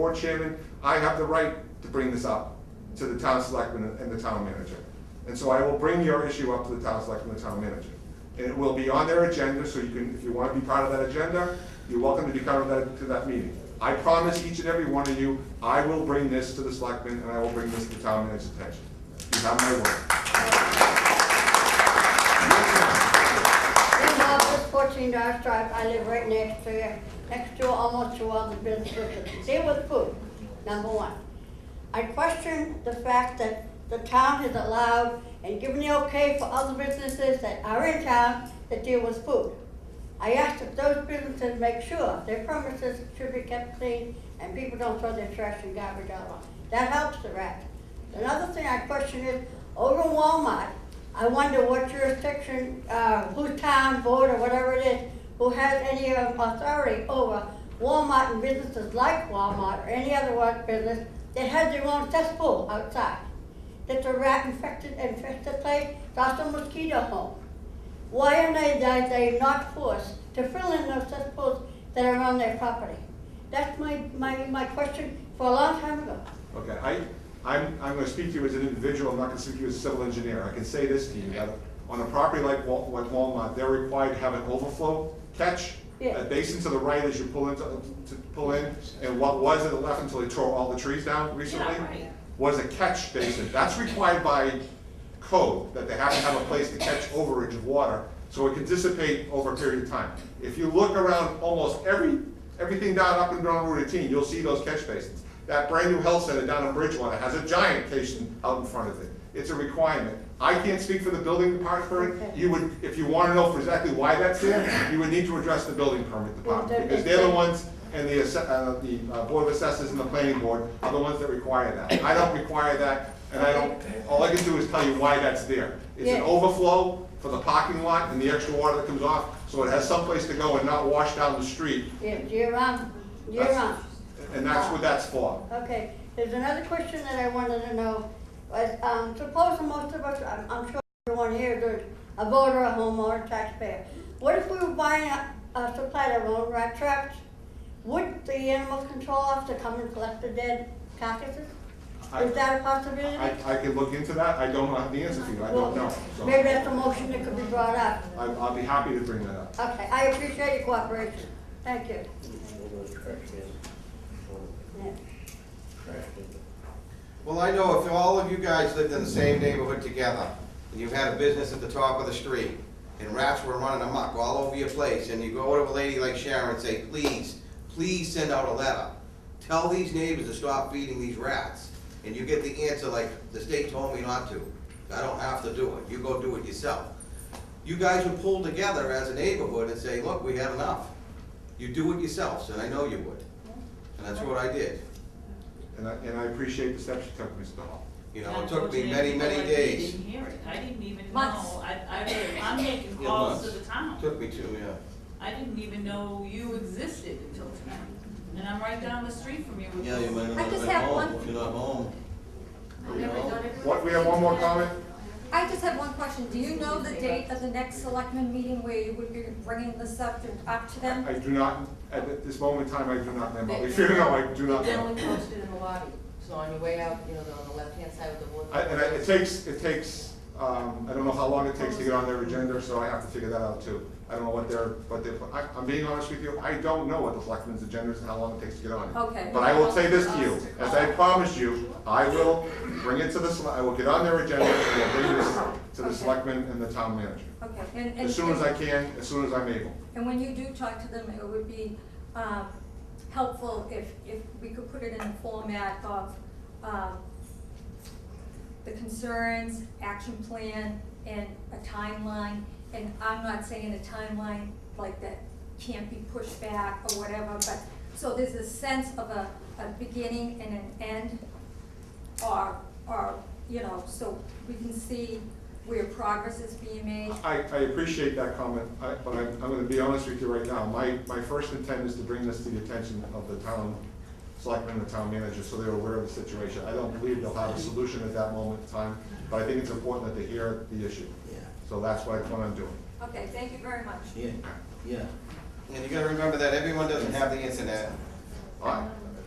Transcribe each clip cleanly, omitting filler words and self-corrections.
board chairman, I have the right to bring this up to the town selectman and the town manager. And so I will bring your issue up to the town selectman and the town manager. And it will be on their agenda, so you can, if you want to be part of that agenda, you're welcome to be part of that meeting. I promise each and every one of you, I will bring this to the selectmen and I will bring this to the town manager's attention. You have my word. In Office 14 Dodge Drive, I live right next to almost two other businesses. Deal with food, number one. I question the fact that the town has allowed and given the okay for other businesses that are in town that deal with food. I asked if those businesses make sure their premises should be kept clean and people don't throw their trash and garbage out. That helps the rats. Another thing I question is, over in Walmart, I wonder what jurisdiction, whose town, board, or whatever it is, who has any authority over Walmart and businesses like Walmart or any other business that has their own cesspool outside. That's a rat infested place, it's also a mosquito home. Why are they not forced to fill in those cesspools that are on their property? That's my question for a long time ago. Okay, I'm going to speak to you as an individual, I'm not going to speak to you as a civil engineer. I can say this to you, that on a property like Walmart, they're required to have an overflow catch, a basin to the right as you pull in, and what was to the left until they tore all the trees down recently, was a catch basin. That's required by code, that they have to have a place to catch overage of water so it can dissipate over a period of time. If you look around almost everything down up and down Route 18, you'll see those catch basins. That brand new health center down in Bridgewater has a giant basin out in front of it. It's a requirement. I can't speak for the building department. You would, if you want to know for exactly why that's there, you would need to address the building permit department, because they're the ones, and the Board of Assessors and the Planning Board are the ones that require that. I don't require that, and all I can do is tell you why that's there. It's an overflow for the parking lot and the extra water that comes off, so it has someplace to go and not wash down the street. Yeah, year-round. And that's what that's for. Okay, there's another question that I wanted to know. Suppose most of us, I'm sure everyone here is a voter, a homeowner, taxpayer. What if we were buying a supply of our own rat traps? Would the animal control officer come and collect the dead carcasses? Is that a possibility? I can look into that. I don't have the answer for you. I don't know. So maybe that's a motion that could be brought up. I'll be happy to bring that up. Okay, I appreciate your cooperation. Thank you. Yeah. Well, I know if all of you guys lived in the same neighborhood together, and you had a business at the top of the street, and rats were running amok all over your place, and you go to a lady like Sharon and say, please send out a letter. Tell these neighbors to stop feeding these rats. And you get the answer like, the state told me not to. I don't have to do it. You go do it yourself. You guys would pull together as a neighborhood and say, look, we had enough. You do it yourselves, and I know you would. And that's what I did. And I appreciate the steps you took, Mr. Hall. You know, it took me many, many days. I didn't hear it. I didn't even Months. know. I'm making calls to the town. Took me two, yeah. I didn't even know you existed until tonight. And I'm right down the street from you. Yeah, you might I not just have have been one- home if you're not home. What, we have one more comment? I just have one question. Do you know the date of the next selectmen meeting where you would be bringing the subject up to them? I do not, at this moment in time, I do not know. If you know, I do not know. Generally posted in the lobby, so on your way out, you know, on the left-hand side of the board. It takes, I don't know how long it takes to get on their agenda, so I have to figure that out too. I don't know what I'm being honest with you, I don't know what the selectmen's agenda is and how long it takes to get on it. Okay. But I will say this to you, as I promised you, I will bring it to I will get on their agenda and will bring this to the selectmen and the town manager. Okay. And As soon as I can, as soon as I'm able. And when you do talk to them, it would be helpful if we could put it in the format of the concerns, action plan, and a timeline. And I'm not saying a timeline like that can't be pushed back or whatever, but so there's a sense of a beginning and an end, or you know, so we can see where progress is being made. I appreciate that comment, but I'm going to be honest with you right now. My first intent is to bring this to the attention of the town selectmen and the town manager so they're aware of the situation. I don't believe they'll have a solution at that moment in time, but I think it's important that they hear the issue. So that's what I'm doing. Okay, thank you very much. Yeah. And you gotta remember that everyone doesn't have the internet.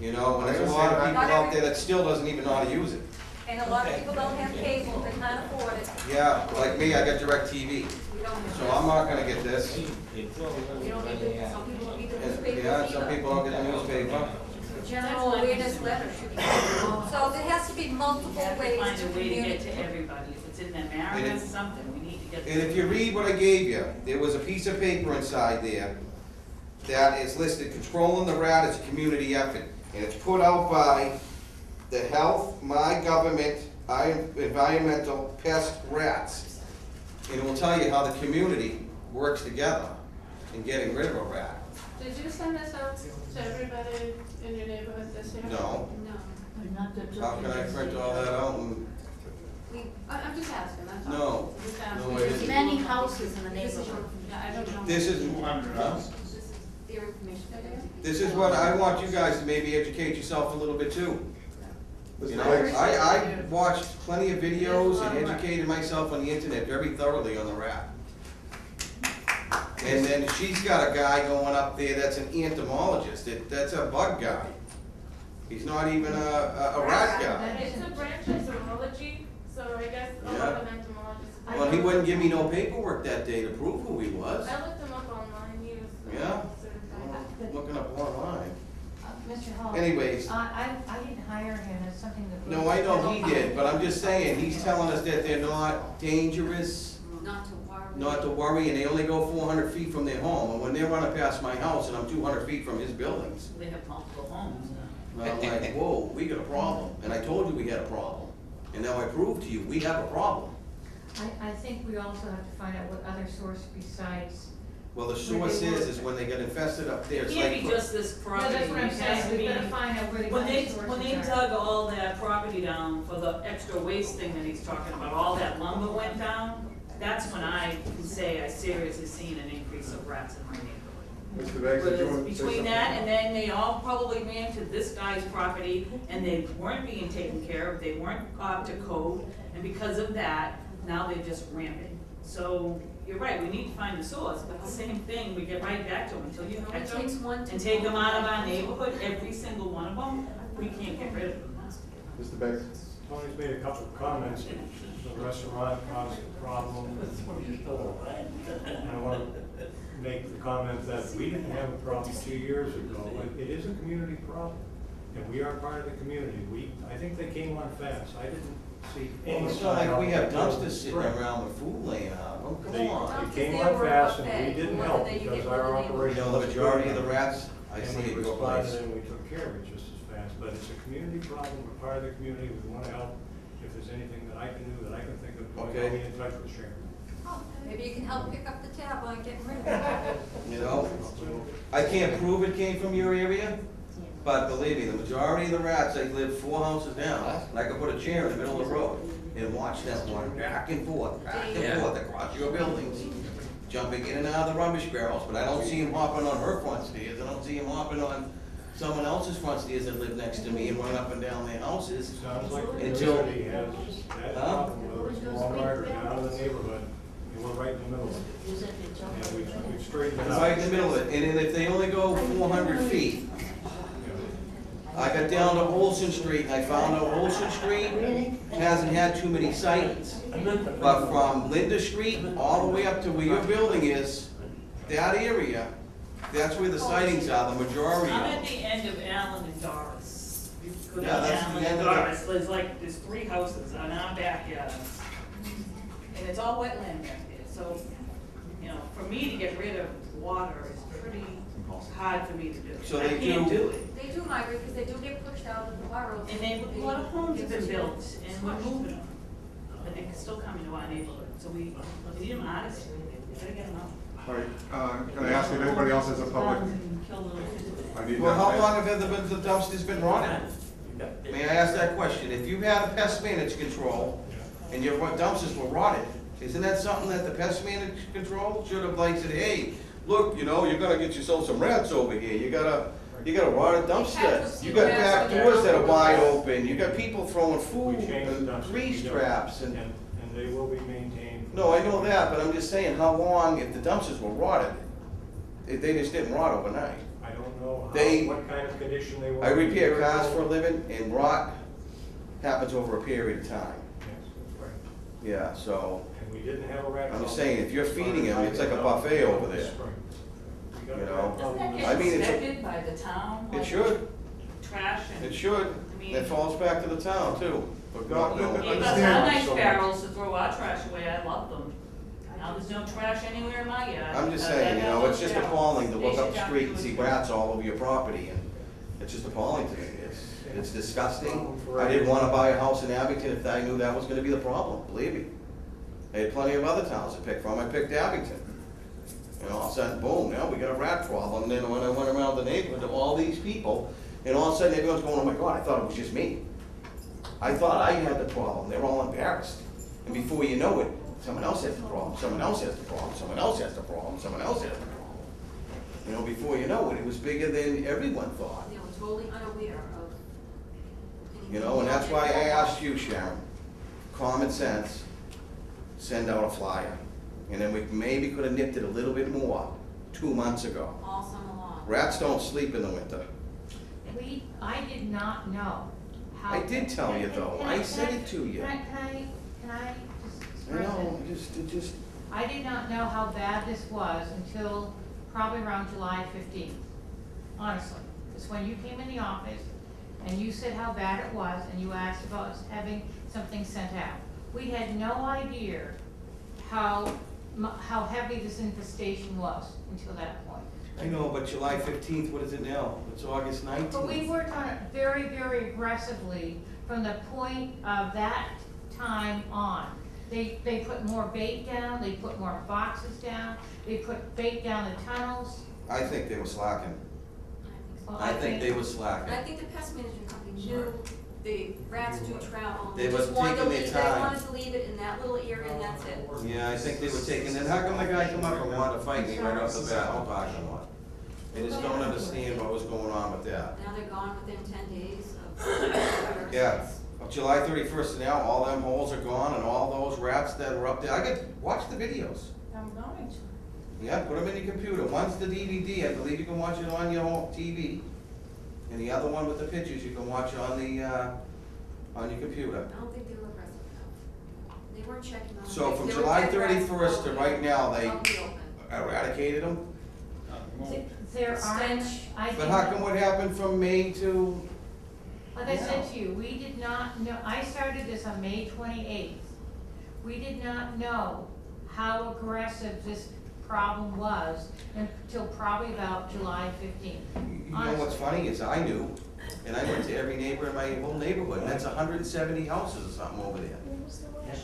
You know, and there's a lot of people out there that still doesn't even know how to use it. And a lot of people don't have cable, they can't afford it. Yeah, like me, I got DirecTV, We don't so I'm not gonna get this. You don't need to, some people don't need the And, newspaper yeah, some either. people don't get the newspaper. General awareness letter should be. So there has to be multiple We have to ways find to a way to get to communicate. everybody, if it's in their And marriage it- or something, we need to get. And if you read what I gave you, there was a piece of paper inside there that is listed, controlling the rat is a community effort. And it's put out by the Health, My Government, Environmental, Pest, Rats. And it will tell you how the community works together in getting rid of a rat. Did you send this out to everybody in your neighborhood this year? No, No. how can I print all that out and, I'm just asking, that's all. no, I'm just asking. no, it isn't. Many houses in the This is, neighborhood. yeah, I don't know. This is, This is their information. this is what I want you guys to maybe educate yourself a little bit too. You Mr. know, Banks, I watched plenty of videos and educated myself on the internet very thoroughly on the rat. And then she's got a guy going up there that's an entomologist, that's a bug guy. He's not even a rat guy. It's a branch of zoology, so I guess a lot of entomologists. Well, he wouldn't give me no paperwork that day to prove who he was. I looked him up online, he was Yeah? certified. Looking up online. Mr. Hall. Anyways. I didn't hire him, it's something that. No, I know he did, but I'm just saying, he's telling us that they're not dangerous, Not to worry. not to worry, and they only go 400 feet from their home. And when they're running past my house and I'm 200 feet from his buildings, They have multiple homes now. I'm like, whoa, we got a problem. And I told you we had a problem. And now I proved to you, we have a problem. I think we also have to find out what other source besides. Well, the source is when they get infested up there, It it's can't like. be just this property. Yeah, that's what I'm It has saying, to we've be- gotta find out where the When other they, sources when they are. dug all that property down for the extra waste thing that he's talking about, all that lumber went down, that's when I can say I seriously seen an increase of rats in my neighborhood. Mr. Banks, did you Was want to say between something? that and then they all probably ran to this guy's property and they weren't being taken care of, they weren't up to code, and because of that, now they're just rampant. So, you're right, we need to find the source, but the same thing, we get right back to them, until you catch It takes them one to and take them know. out of our neighborhood, every single one of them, we can't get rid of them. Mr. Banks, Tony's made a couple of comments, the restaurant caused a problem. And I want to make the comment that we didn't have a problem 2 years ago. It is a community problem, and we are part of the community. I think they came on fast. I didn't see any. Well, it's not like we have sign of- dumpsters sitting Right. around with food laying out. Oh, come They, on. they came Dumpsters there on were fast, buffet, and we didn't more help than you because get our rid of the- You operation know, the was majority good. of the rats, I And see we it go responded place. and we took care of it just as fast, but it's a community problem, we're part of the community, we want to help. If there's anything that I can do, that I can think of, I'll Okay. be in touch with Sharon. Maybe you can help pick up the tab on getting rid of it. You know, I can't prove it came from your area, but believe me, the majority of the rats, they live 4 houses down. And I could put a chair in the middle of the road and watch them run back and forth across your buildings, jumping in and out of the rubbish barrels, but I don't see them hopping on her front stairs, I don't see them hopping on someone else's front stairs that live next to me and run up and down their houses. Sounds like the Until- community has that problem, whether it's Walmart or down in the neighborhood, and we're right in the middle of it. And we've straightened it out. Right in the middle of it, and then if they only go 400 feet, I got down to Olson Street, and I found out Olson Street hasn't had too many sightings. But from Linda Street all the way up to where your building is, that area, that's where the sightings are, the majority of I'm at them. the end of Allen and Doris. You go Yeah, down that's the Allen end and of it. Doris, there's 3 houses on our backyard. And it's all wetland back there, so, you know, for me to get rid of water is pretty hard for me to do. So I they can't do- do it. They do migrate, because they do get pushed out of the boroughs. And they, a lot of homes have been built, and we're moving them, but they're still coming to our neighborhood, so we need them out of here, we gotta get them out. all right, can I ask if anybody else has a public? Kill little kids. I need Well, how that. long have the dumpsters been running? May I ask that question? If you had a pest management control and your dumpsters were rotted, isn't that something that the pest management control should have like said, hey, look, you know, you're gonna get yourself some rats over here, you got a rotted dumpster. You got back doors that are wide open, you got people throwing food We changed the and dumpsters. grease traps and. And they will be maintained. No, I know that, but I'm just saying, how long, if the dumpsters were rotted, they just didn't rot overnight? I don't know They- what kind of condition they were. I repair in. cars for a living, and rot happens over a period of time. Yes, that's right. Yeah, so, And we didn't have a rat. I'm just problem. saying, if you're feeding them, it's like a buffet over there. We got You a know? rat Doesn't problem. that I get mean, it's a- inspected by the town? it like should, Trash and. it should. I mean- It falls back to the town too, but God, No, no. He does Understand have nice so much. barrels to throw our trash away, I love them. Now, there's no trash anywhere in my yard. I'm just I saying, you have know, it's those just barrels. appalling to They look should up the have street to and see inspect. rats all over your property, and it's just appalling to me. It's disgusting. I didn't wanna buy a house in Abington if I knew that was gonna be the problem, believe me. I had plenty of other towns to pick from, I picked Abington. And all of a sudden, boom, now we got a rat problem, and then when I went around the neighborhood to all these people, and all of a sudden everyone's going, oh my God, I thought it was just me. I thought I had the problem, they're all embarrassed. And before you know it, someone else has the problem, someone else has the problem, someone else has the problem, someone else has the problem. You know, before you know it, it was bigger than everyone thought. They were totally unaware of. You know, and that's why I asked you, Sharon, common sense, send out a flyer. And then we maybe could have nipped it a little bit more 2 months ago. All summer long. Rats don't sleep in the winter. I did not know how. I did tell you though, I said it to you. Can I just I express know, it? it just, I did not know how bad this was until probably around July 15th, honestly. It's when you came in the office and you said how bad it was and you asked about us having something sent out. We had no idea how heavy this infestation was until that point. I know, but July 15th, what is it now? It's August 19th. But we worked on it very, very aggressively from the point of that time on. They put more bait down, they put more boxes down, they put bait down the tunnels. I think they were slacking. Well, I think they were I slacking. think the pest management company knew the rats do travel. They just were wanted to taking their leave- time. They wanted to leave it in that little area and that's it. Yeah, I think they were taking, then how come the guy come up and wanted to fight me right off the bat? I'll talk to him. I just don't understand what was going on with that. Now they're gone within 10 days of. Yeah, of July 31st now, all them holes are gone and all those rats that were up there, I could watch the videos. I'm going to. Yeah, put them in your computer. One's the DVD, I believe you can watch it on your home TV. And the other one with the pictures, you can watch on your computer. I don't think they were aggressive enough. They weren't checking on. So from They were July dead rats 31st to right now, they out in the open. eradicated them? There aren't, Stench. I But did how not- come what happened from May to, Like I said to you, we did not know, I started this on May 28th. We did not know how aggressive this problem was until probably about July 15th. you know what's funny is I knew, and I went to every neighbor in my whole neighborhood, and that's 170 houses or something over there.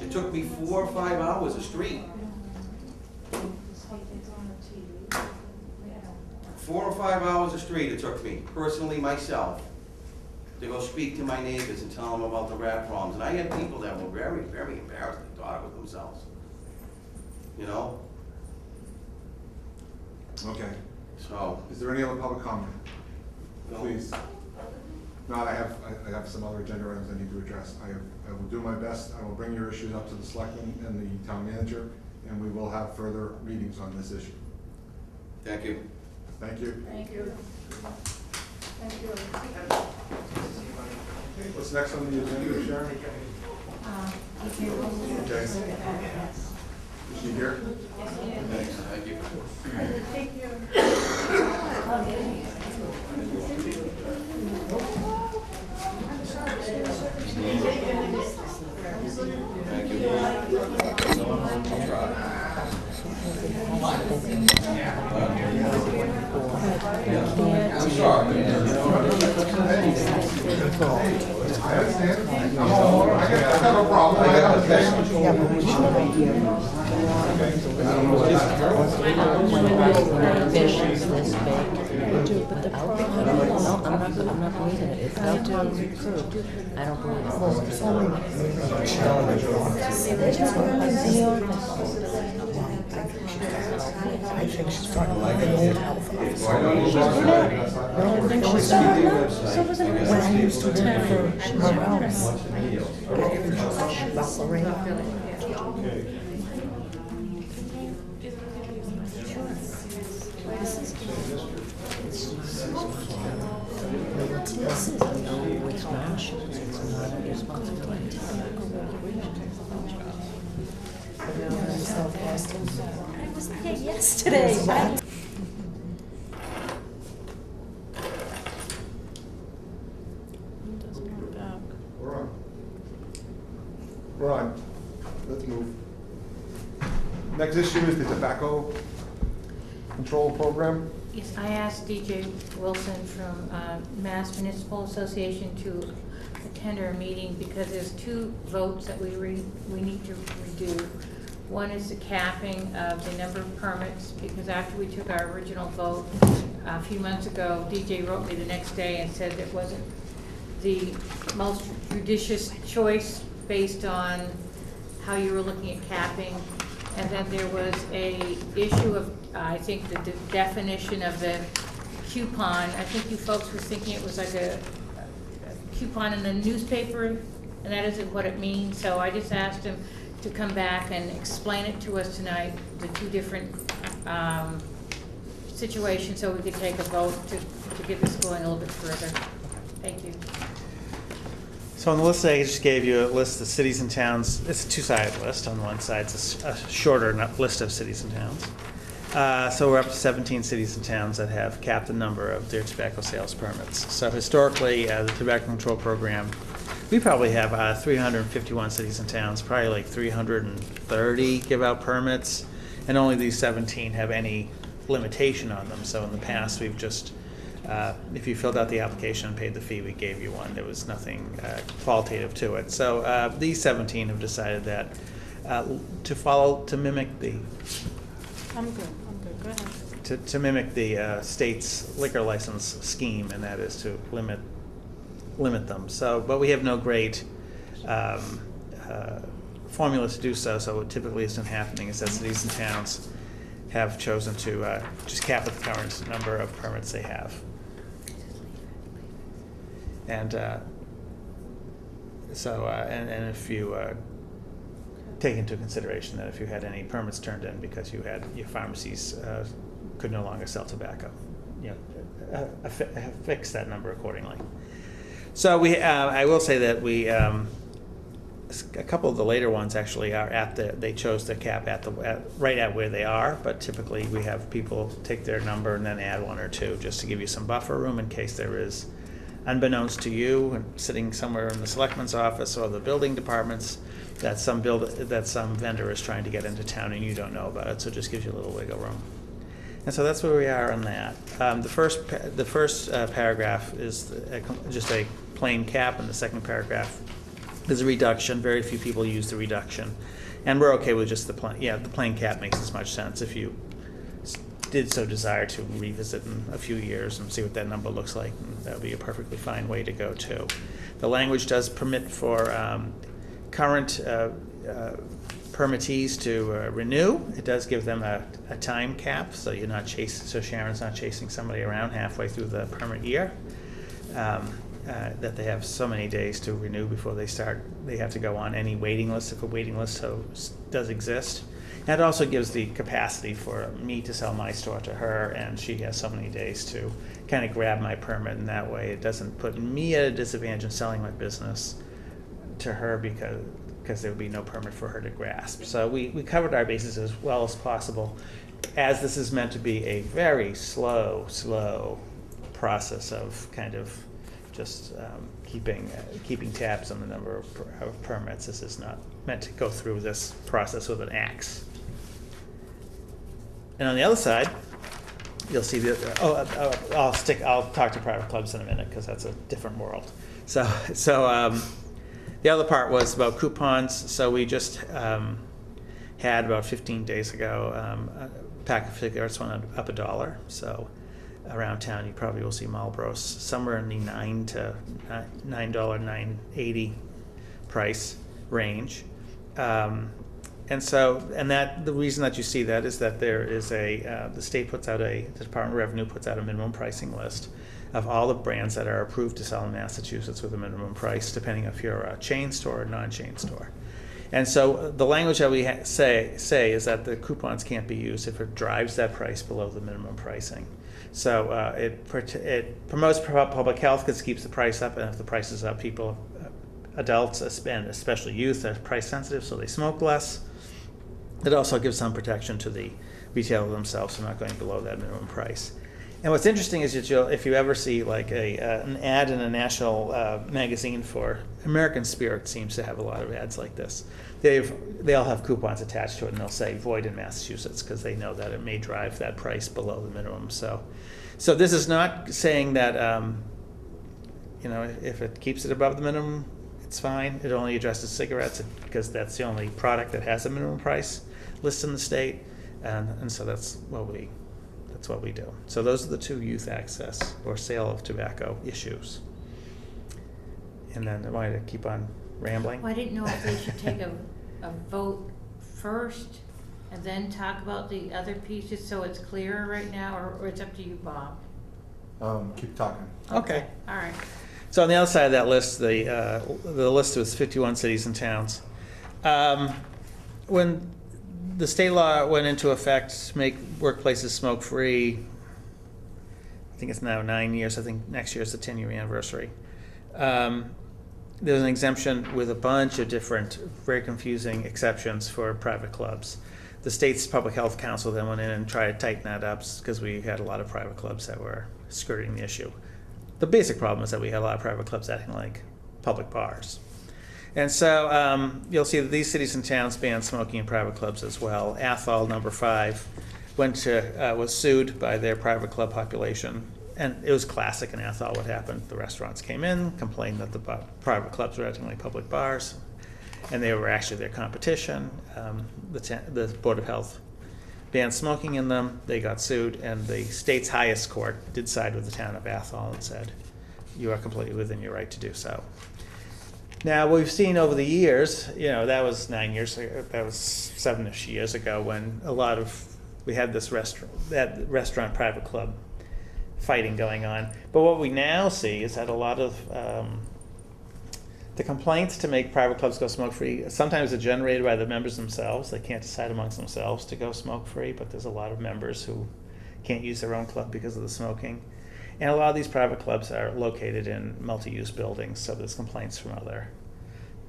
It took me 4 or 5 hours a street. 4 or 5 hours a street it took me, personally myself, to go speak to my neighbors and tell them about the rat problems. And I had people that were very, very embarrassed, they thought it was themselves. You know? Okay, So, is there any other public comment? No. Please. No, I have some other agenda items I need to address. I will do my best, I will bring your issues up to the selectmen and the town manager, and we will have further meetings on this issue. thank you. Thank you. Thank you. Thank you. What's next on the agenda, Sharon? Okay. Is she here? Thanks, thank you. Thank you. I'll try. I'm sorry. I understand. I'm all, I got no problem. I got Fish is this big. Do, but the problem, no, I'm not believing it. It's out to approved. I don't believe I think she's talking like an old health officer. I don't think she's When I used to work for Morales, What's this? No, it's not. It's not a responsibility. I was there yesterday. We're on. We're on. Let's move. Next issue is the tobacco control program. Yes, I asked DJ Wilson from Mass Municipal Association to attend our meeting because there's two votes that we need to redo. One is the capping of the number of permits, because after we took our original vote a few months ago, DJ wrote me the next day and said it wasn't the most judicious choice based on how you were looking at capping. And then there was a issue of, I think, the definition of the coupon. I think you folks were thinking it was like a coupon in the newspaper, and that isn't what it means. So I just asked him to come back and explain it to us tonight, the two different situations, so we could take a vote to get this going a little bit further. Thank you. So on the list I just gave you a list of cities and towns. It's a two-sided list. On one side, it's a shorter list of cities and towns. So we're up to 17 cities and towns that have capped the number of their tobacco sales permits. So historically, the tobacco control program, we probably have 351 cities and towns, probably like 330 give out permits, and only these 17 have any limitation on them. So in the past, we've just if you filled out the application and paid the fee, we gave you one. There was nothing qualitative to it. So these 17 have decided that to mimic the I'm good, go ahead. to mimic the state's liquor license scheme, and that is to limit them. So, but we have no great formula to do so. So what typically has been happening is that cities and towns have chosen to just cap at the current number of permits they have. And and if you take into consideration that if you had any permits turned in because you had your pharmacies could no longer sell tobacco, fix that number accordingly. So I will say that we a couple of the later ones actually are they chose to cap right at where they are, but typically we have people take their number and then add one or two just to give you some buffer room in case there is, unbeknownst to you and sitting somewhere in the selectman's office or the building departments, that some vendor is trying to get into town and you don't know about it, so it just gives you a little wiggle room. And so that's where we are on that. The first paragraph is just a plain cap, and the second paragraph is a reduction. Very few people use the reduction, and we're okay with just the plain. Yeah, the plain cap makes as much sense if you did so desire to revisit in a few years and see what that number looks like. That would be a perfectly fine way to go too. The language does permit for current permittees to renew. It does give them a time cap, so you're not so Sharon's not chasing somebody around halfway through the permit year. That they have so many days to renew before they start. They have to go on any waiting list if a waiting list does exist. And it also gives the capacity for me to sell my store to her, and she has so many days to kind of grab my permit, and that way it doesn't put me at a disadvantage in selling my business to her because there would be no permit for her to grasp. So we covered our bases as well as possible, as this is meant to be a very slow process of kind of just keeping tabs on the number of permits. This is not meant to go through this process with an axe. And on the other side, you'll see I'll talk to private clubs in a minute because that's a different world. So the other part was about coupons. So we just had about 15 days ago a pack of cigarettes went up $1. So around town you probably will see Marlboros somewhere in the $9.80 price range. And that the reason that you see that is that there is the state puts out the Department of Revenue puts out a minimum pricing list of all the brands that are approved to sell in Massachusetts with a minimum price, depending if you're a chain store or non-chain store. And so the language that we say is that the coupons can't be used if it drives that price below the minimum pricing. So it promotes public health because it keeps the price up, and if the price is up, people, adults, and especially youth, are price sensitive, so they smoke less. It also gives some protection to the retailer themselves, so not going below that minimum price. And what's interesting is that if you ever see like an ad in a national magazine for American Spirit, seems to have a lot of ads like this. They all have coupons attached to it, and they'll say void in Massachusetts because they know that it may drive that price below the minimum. So this is not saying that if it keeps it above the minimum, it's fine. It only addresses cigarettes because that's the only product that has a minimum price list in the state, and so that's what we do. So those are the two youth access or sale of tobacco issues. And then I wanted to keep on rambling. Well, I didn't know if they should take a vote first and then talk about the other pieces so it's clearer right now, or it's up to you, Bob. Keep talking. Okay. All right. So on the other side of that list, the list was 51 cities and towns. When the state law went into effect to make workplaces smoke-free, I think it's now 9 years. I think next year is the 10-year anniversary. There was an exemption with a bunch of different, very confusing exceptions for private clubs. The state's public health council then went in and tried to tighten that up because we had a lot of private clubs that were skirting the issue. The basic problem is that we had a lot of private clubs acting like public bars. And so you'll see that these cities and towns banned smoking in private clubs as well. Athol, number 5, was sued by their private club population. And it was classic in Athol what happened. The restaurants came in, complained that the private clubs were acting like public bars, and they were actually their competition. The Board of Health banned smoking in them. They got sued, and the state's highest court did side with the town of Athol and said, you are completely within your right to do so. Now, what we've seen over the years, that was 9 years ago, that was 7-ish years ago when we had this restaurant private club fighting going on. But what we now see is that a lot of the complaints to make private clubs go smoke-free, sometimes are generated by the members themselves. They can't decide amongst themselves to go smoke-free, but there's a lot of members who can't use their own club because of the smoking. And a lot of these private clubs are located in multi-use buildings, so there's complaints from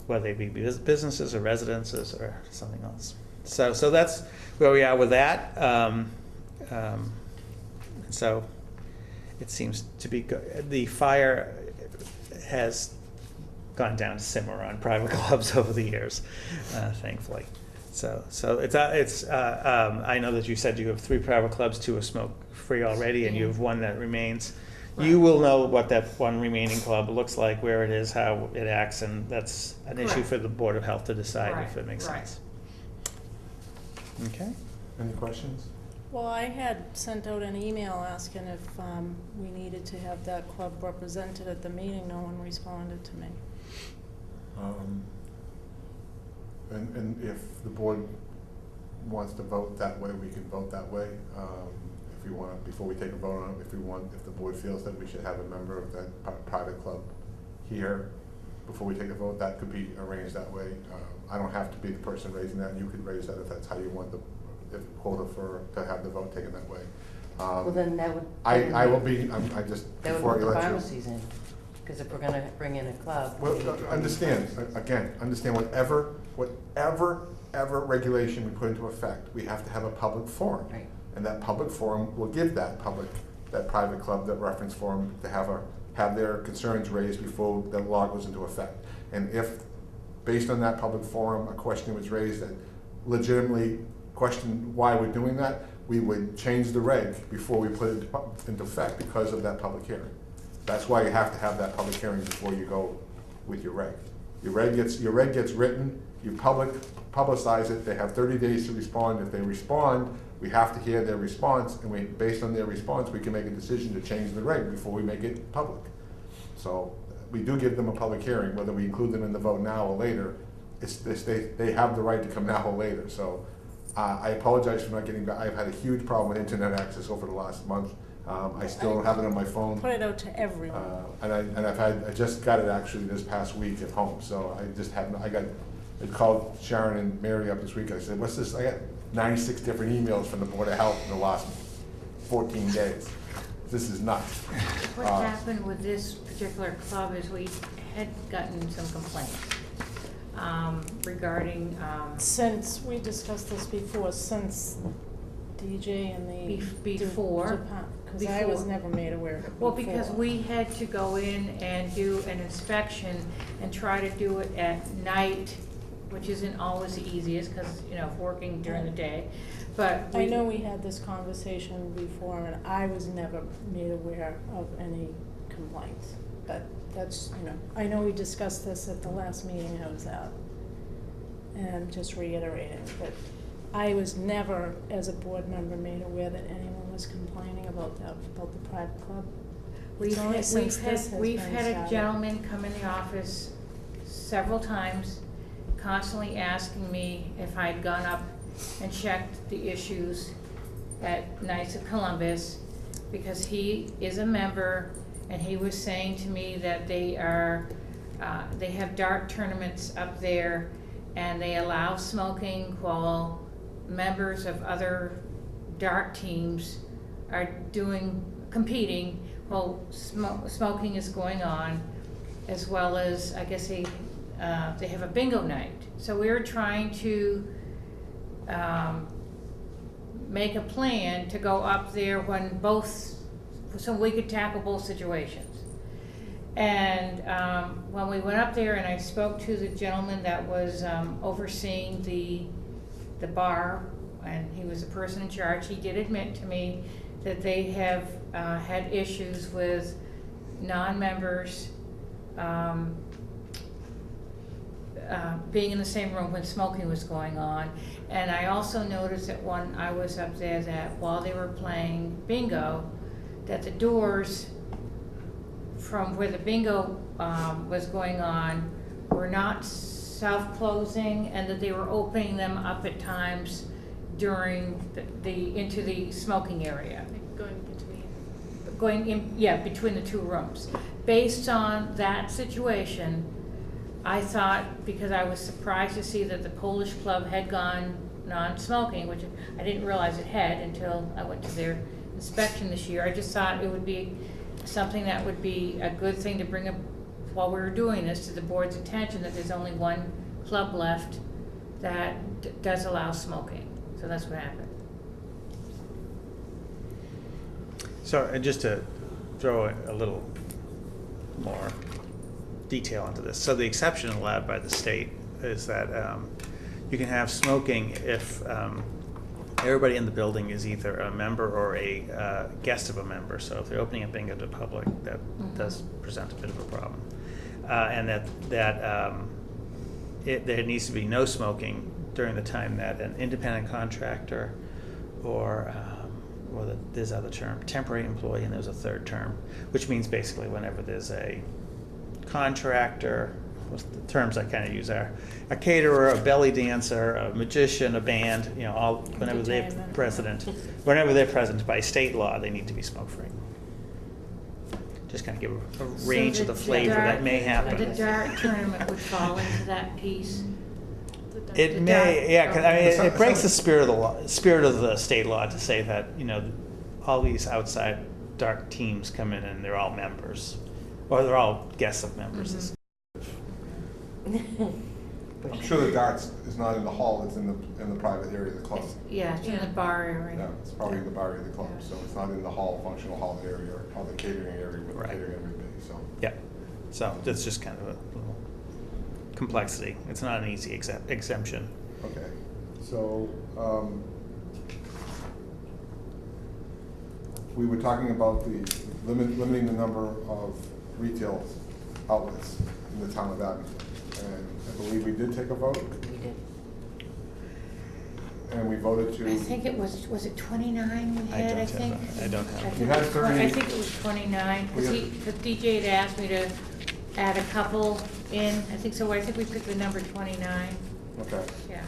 whether they be businesses or residences or something else. So that's where we are with that. So it seems to be good. The fire has gone down to simmer on private clubs over the years, thankfully. So it's I know that you said you have 3 private clubs, 2 are smoke-free already, and you have 1 that remains. Right. You will know what that 1 remaining club looks like, where it is, how it acts, and that's an issue for the Board of Health to decide if it makes sense. Okay. Any questions? Well, I had sent out an email asking if we needed to have that club represented at the meeting. No one responded to me. And if the board wants to vote that way, we can vote that way. If you want, before we take a vote on it, if the board feels that we should have a member of that private club here before we take a vote, that could be arranged that way. I don't have to be the person raising that. You could raise that if that's how you want the quota to have the vote taken that way. Well, then that would. I will be. I just that before would put I the let you. pharmacies in, because if we're going to bring in a club. Well, understand whatever regulation we put into effect, we have to have a public forum. Right. And that public forum will give that private club, that reference forum, to have their concerns raised before the law goes into effect. And if, based on that public forum, a question was raised that legitimately questioned why we're doing that, we would change the reg before we put it into effect because of that public hearing. That's why you have to have that public hearing before you go with your reg. Your reg gets written, you publicize it, they have 30 days to respond. If they respond, we have to hear their response, and based on their response, we can make a decision to change the reg before we make it public. So we do give them a public hearing, whether we include them in the vote now or later. They have the right to come now or later. So I apologize for not getting back. I've had a huge problem with internet access over the last month. I still don't have it on my phone. Put it out to everyone. I just got it actually this past week at home. So I called Sharon and Mary up this week. I said, what's this? I got 96 different emails from the Board of Health in the last 14 days. this is nuts. What happened with this particular club is we had gotten some complaints regarding, Since, we discussed this before, since DJ and the. Before. Because I was never made aware of it well, before. because we had to go in and do an inspection and try to do it at night, which isn't always the easiest, because, you know, working during the day, but. I know we had this conversation before, and I was never made aware of any complaints. But that's, you know, I know we discussed this at the last meeting I was at. And just reiterating that I was never, as a board member, made aware that anyone was complaining about that, about the private club. It's only since this has We've been had a started. gentleman come in the office several times, constantly asking me if I'd gone up and checked the issues at Knights of Columbus, because he is a member, and he was saying to me that they have dart tournaments up there, and they allow smoking while members of other dart teams are competing while smoking is going on, as well as, I guess they have a bingo night. So we were trying to make a plan to go up there when so we could tackle both situations. And when we went up there and I spoke to the gentleman that was overseeing the bar, and he was the person in charge, he did admit to me that they have had issues with non-members being in the same room when smoking was going on. And I also noticed that when I was up there, that while they were playing bingo, that the doors from where the bingo was going on were not self-closing, and that they were opening them up at times during into the smoking area. Going in, yeah, between the two rooms. Based on that situation, I thought, because I was surprised to see that the Polish club had gone non-smoking, which I didn't realize it had until I went to their inspection this year. I just thought it would be something that would be a good thing to bring up while we were doing this to the board's attention, that there's only one club left that does allow smoking. So that's what happened. So, and just to throw a little more detail into this. So the exception allowed by the state is that you can have smoking if everybody in the building is either a member or a guest of a member. So if they're opening a bingo to the public, that does present a bit of a problem. And there needs to be no smoking during the time that an independent contractor or there's other term, temporary employee, and there's a third term, which means basically whenever there's a contractor, what's the terms I kind of use are a caterer, a belly dancer, a magician, a band, you know, all whenever they're present by state law, they need to be smoke free. Just kind of give a range of the flavor that may happen. The dart tournament would fall into that piece. It may, yeah. 'Cause, I mean, it breaks the spirit of the law, spirit of the state law to say that, you know, all these outside dart teams come in and they're all members, or they're all guests of members. I'm sure the darts is not in the hall, it's in the private area of the club. Yeah, it's in the bar area. Yeah, it's probably in the bar area of the club, so it's not in the hall, functional hall area, or the catering area where the catering would be, so. Yeah, so that's just kind of a little complexity. It's not an easy exemption. Okay, so, we were talking about the limiting the number of retail outlets in the town of Abington. And I believe we did take a vote. We did. And we voted to. I think it was it 29 we had, I think? I don't have. We had 30. I think it was 29, because DJ had asked me to add a couple in, I think so, I think we picked the number 29. Okay. Yeah.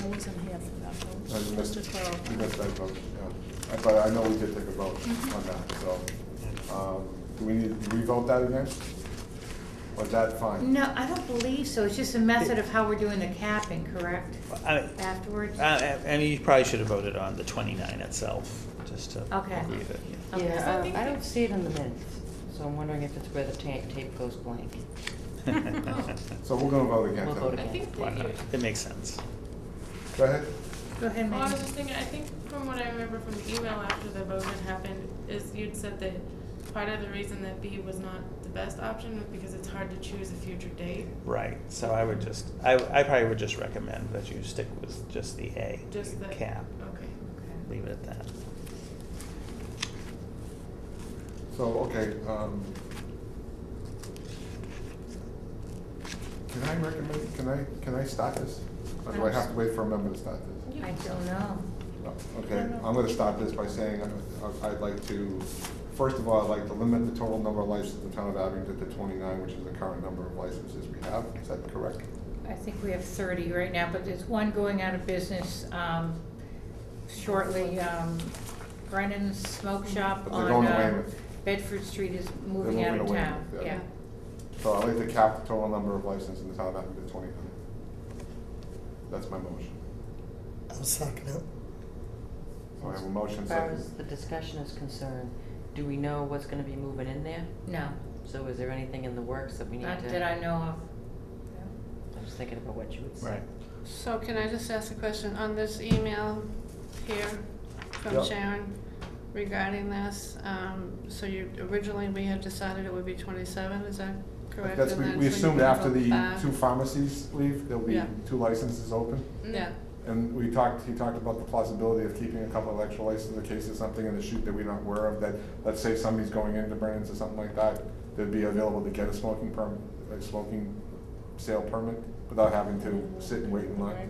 I wasn't here for that vote. I Just missed to clarify. you missed that vote, yeah. But I know we did take a vote on that, so, do we need to re-vote that again? Or is that fine? No, I don't believe so, it's just a method of how we're doing the capping, correct? Afterwards? I mean, you probably should have voted on the 29 itself, just to Okay. agree with it. Yeah, I don't see it in the minutes, so I'm wondering if it's where the tape goes blank. So we're gonna vote again. We'll vote tonight. again. Why not? It makes sense. Go ahead. Go ahead, Well, I was Megan. just thinking, I think from what I remember from the email after the vote had happened, is you'd said that part of the reason that B was not the best option was because it's hard to choose a future date. Right, so I would just, I probably would just recommend that you stick with just the A. Just the cap. Okay. Leave it at that. So, okay, can I recommend, can I start this? Or do I have to wait for a member to start this? I don't know. No. Okay, I'm gonna start this by saying I'd like to, first of all, I'd like to limit the total number of licenses in the town of Abington to 29, which is the current number of licenses we have. Is that correct? I think we have 30 right now, but there's one going out of business shortly. Brennan's Smoke Shop They're on going to Weymouth. Bedford Street is moving They're out of moving to town. Weymouth, Yeah. So I'd like to cap the total number of licenses in the town of Abington to 29. That's my motion. I'll second it. So I have a motion As far second. as the discussion is concerned, do we know what's gonna be moving in there? No, So is there anything in the works that we need to? not that I know of. I was thinking about what you would say. Right. So can I just ask a question on this email here from Yep. Sharon regarding this? So originally we had decided it would be 27, is that correct? That's, And then we so assumed you after go the back. 2 pharmacies leave, there'll be Yeah. 2 licenses open. Yeah, And he talked about the possibility of keeping a couple of extra licenses in case there's something in the chute that we're not aware of, that, let's say somebody's going into Brennan's or something like that, they'd be available to get a smoking permit, a smoking sale permit, without having to sit and wait in line.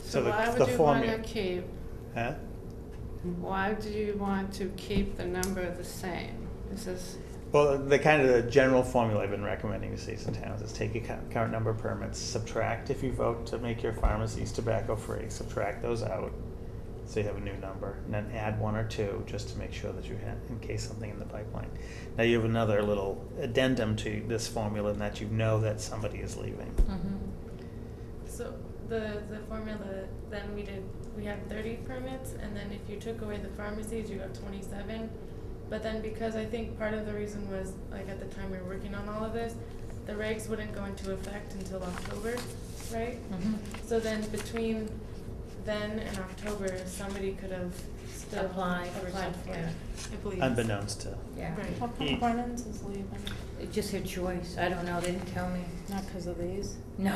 So so why the would you want formula. to keep, Huh? why do you want to keep the number the same? Is this, Well, the kind of the general formula I've been recommending to cities and towns is take your current number of permits, subtract if you vote to make your pharmacies tobacco-free, subtract those out, so you have a new number, and then add 1 or 2 just to make sure that you have, in case something in the pipeline. Now you have another little addendum to this formula in that you know that somebody is leaving. Mhm. So the formula, then we had 30 permits, and then if you took away the pharmacies, you got 27. But then because I think part of the reason was, like at the time we were working on all of this, the regs wouldn't go into effect until October, right? Mhm. So then between then and October, somebody could have still Applied for applied something, for it, I believe. Unbeknownst to. Yeah. Right. How come Brennan's is leaving? It's just a choice. I don't know. They didn't tell me. Not because of these? No,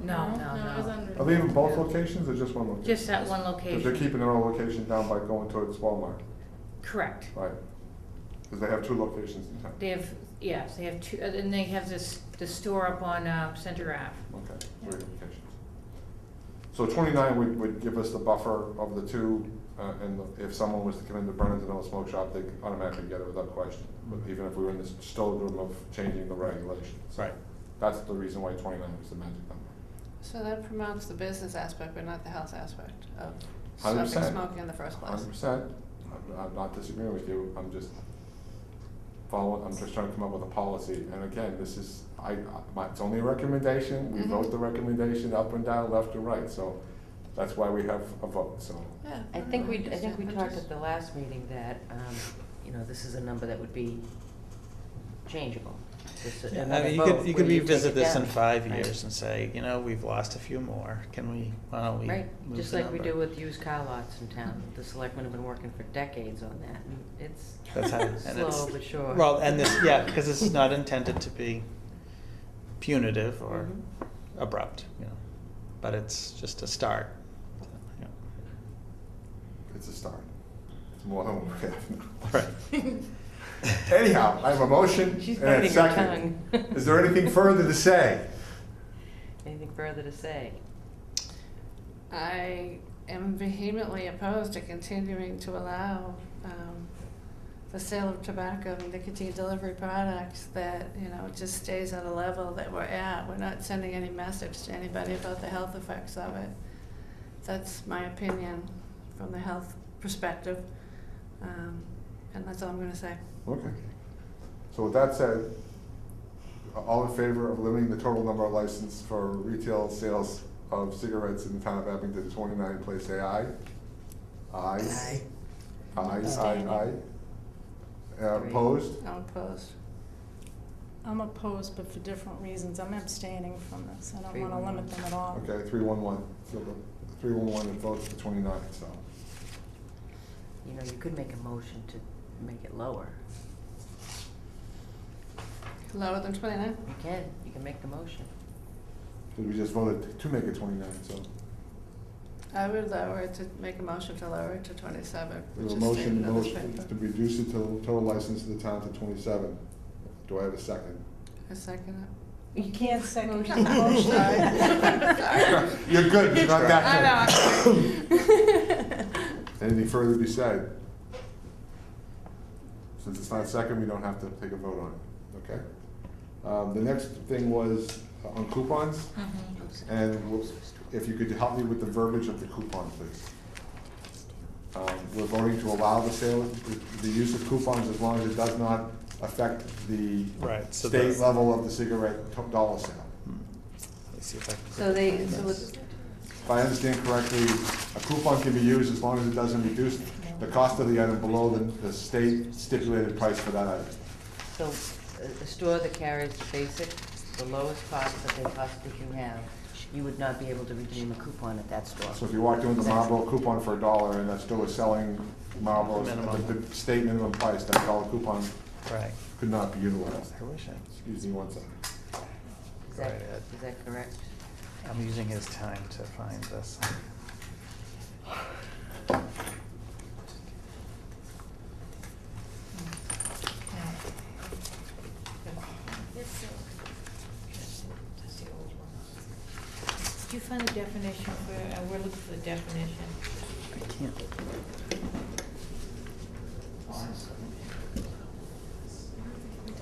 No, no, it was no. under. Are they in both locations or just one location? Just that one Because they're location. keeping their own location down by going towards Walmart, Correct. right? Because they have 2 locations in town. They have, yes, they have 2, and they have the store up on Center Ave. Okay, 3 locations. So 29 would give us the buffer of the 2, and if someone was to come into Brennan's and own a smoke shop, they could automatically get it without question. But even if we were in this stillroom of changing the regulations. Right. That's the reason why 29 is the magic number. so that promotes the business aspect, but not the health aspect of 100%. stopping smoking in the first place? 100%. I'm not disagreeing with you. I'm just trying to come up with a policy. And again, this is, it's only a recommendation. We Mhm. vote the recommendation up and down, left or right. So that's why we have a vote, so. Yeah. I think we understand. talked at the last meeting that, this is a number that would be changeable. Just Yeah, another I mean, vote you could where take revisit it this in down. 5 Right. years and say, we've lost a few more. Why don't we Right, move just the like we number? do with used car lots in town. The selectmen have been working for decades on that, and it's That's how, and it's, slow but sure. well, and this, because this is not intended to be punitive or Mhm. abrupt, but it's just a start. Yeah. It's a start. It's more than what we have now. Right. Anyhow, I have a motion She's and a biting her second. tongue. Is there anything further to say? Anything further to say? I am vehemently opposed to continuing to allow the sale of tobacco and nicotine delivery products that, it just stays at a level that we're at. We're not sending any message to anybody about the health effects of it. That's my opinion from the health perspective. And that's all I'm gonna say. Okay. So with that said, all in favor of limiting the total number of licenses for retail sales of cigarettes in the town of Abington to 29, please say aye. Aye. Aye. Aye, aye, Abstaining. aye. Opposed? I'm opposed. I'm opposed, but for different reasons. I'm abstaining from this. I don't wanna limit them at all. Okay, 3-1-1. So the 3-1-1 and votes the 29th, so. You know, you could make a motion to make it lower. Lower than 29? You can make the motion. Because we just voted to make it 29, so. I would lower it to, make a motion to lower it to 27, We which have is a stated motion in this paper. to reduce the total license of the town to 27. Do I have a second? I second You can't second the Motion. motion. it. You're good, you're not that I know. Anything further to be said? Since it's not second, we don't have to take a vote on it, okay? The next thing was on coupons. And if you could help me with the verbiage of the coupon, please. We're voting to allow the sale, the use of coupons as long as it does not affect the Right, so state that's- level of the cigarette dollar sale. Let me see if I can. So they, so it's, If I understand correctly, a coupon can be used as long as it doesn't reduce the cost of the item below the state stipulated price for that item. So a store that carries the basic, the lowest cost that they possibly can have, you would not be able to redeem a coupon at that store. So if you walked in with a Marlboro coupon for $1 and that store was selling Marlboros at the state minimum price, that dollar coupon Right. could not be utilized. I wish Excuse me one second. Is that correct? I'm using his time to find this. Did you find the definition for, we're looking for the definition. I can't.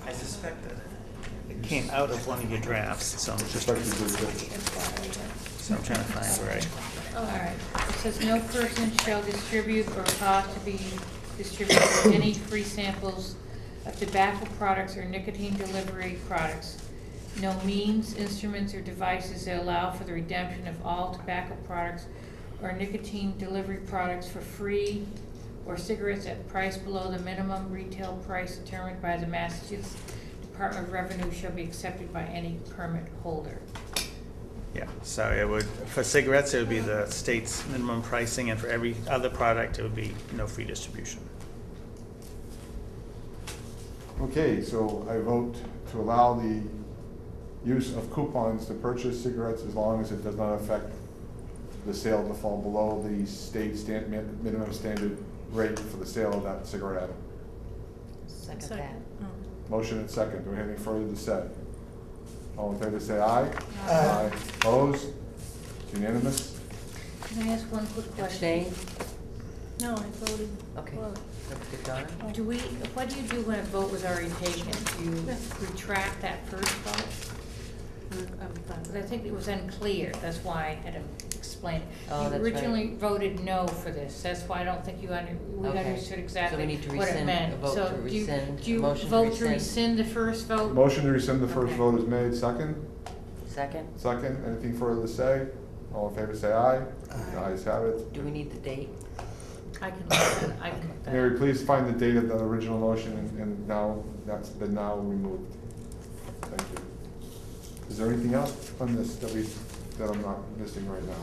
I suspect that it came out of one of your drafts, so I'm just, Suspect you did good. so I'm trying to find where I. All right, it says no person shall distribute or cause to be distributed any free samples of tobacco products or nicotine delivery products. No means, instruments, or devices that allow for the redemption of all tobacco products or nicotine delivery products for free or cigarettes at a price below the minimum retail price determined by the Massachusetts Department of Revenue shall be accepted by any permit holder. Yeah, so it would, for cigarettes, it would be the state's minimum pricing, and for every other product, it would be no free distribution. Okay, so I vote to allow the use of coupons to purchase cigarettes as long as it does not affect the sale to fall below the state minimum standard rate for the sale of that cigarette item. Second that. Motion and second. Do we have any further to say? All in favor, say aye. Aye. Opposed? It's unanimous? Can I ask one quick question? Abstain? No, I voted. Okay. for it. That's good, Donna? Do we, what do you do when a vote was already taken? Do you retract that first vote? Because I think it was unclear, that's why I had to explain. Oh, You that's right. originally voted no for this, that's why I don't think we Okay. understood exactly So we need to what it rescind, meant. a vote So to do you- rescind, do you motion to vote to rescind. rescind the first vote? Motion to rescind the first Okay. vote is made. Second? Second? Second. Anything further to say? All in favor, say aye. The ayes have it. Do we need the date? I can look that, I can look that. Mary, please find the date of the original motion and now, that's been now removed. Thank you. Is there anything else on this that I'm not missing right now?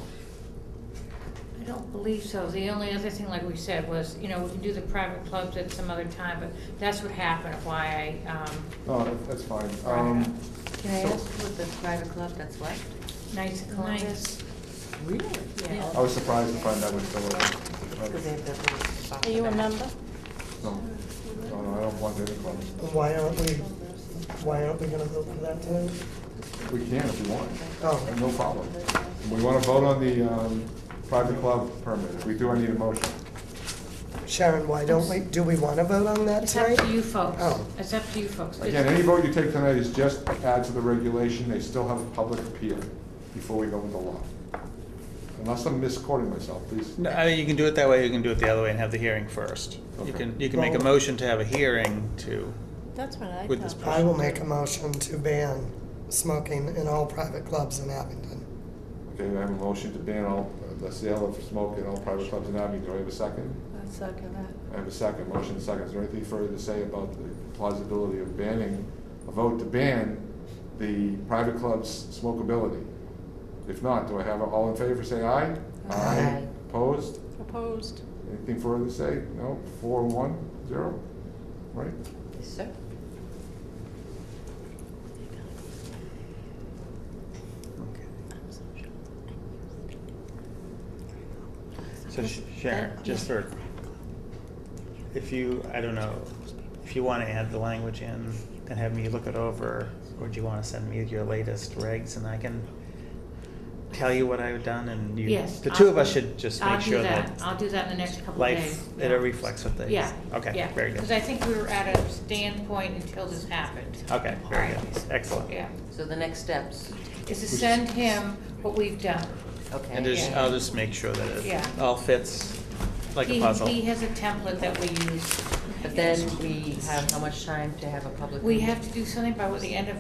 I don't believe so. The only other thing, like we said, was, we can do the private clubs at some other time, but that's what happened, why I, No, that's fine. Can I So- ask what the private club that's left? Knights of Columbus. Really? Yeah. I was surprised to find that was still Because open. they have that little spot Are in you the a back. member? No, I don't want any club. Why aren't we gonna vote for that tonight? We can if you want. Oh. No problem. We want to vote on the private club permit. If we do, I need a motion. Sharon, why don't we, do we wanna vote on that It's up tonight? to you folks. Oh. It's up to you folks. Again, any vote you take tonight is just add to the regulation. They still have a public appeal before we go with the law. Unless I'm misquoting myself, please. No, I mean, you can do it that way, you can do it the other way and have the hearing first. You Okay. can make a motion to have a hearing to, That's what I with this thought. I will make a motion to ban smoking in all private clubs in Abington. Okay, I have a motion to ban all, the sale of smoke in all private clubs in Abington. Do I have a second? second that. I have a second, motion and second. Is there anything further to say about the plausibility of banning, a vote to ban the private club's smokability? If not, do I have all in favor, say aye? Aye. Opposed? Opposed. Anything further to say? No? 4-1-0? Right? Yes, sir. So Sharon, just for, if you, I don't know, if you want to add the language in and have me look it over, or do you want to send me your latest regs and I can tell you what I've done and you, Yes, the two of I'll- us should just I'll make do sure that. that I'll do that in the next couple of life, days. that it reflects what they. Yeah. Okay, yeah. very Because good. I think we were at a standpoint until this happened. Okay, very Alright. good, excellent. Yeah. So the next steps, Is to send him what we've done. okay. And just, Yeah. I'll just make sure that Yeah. it all fits like a He- puzzle. He has a template that we use. But then we have how much time to have a public We meeting? have to do something by the end of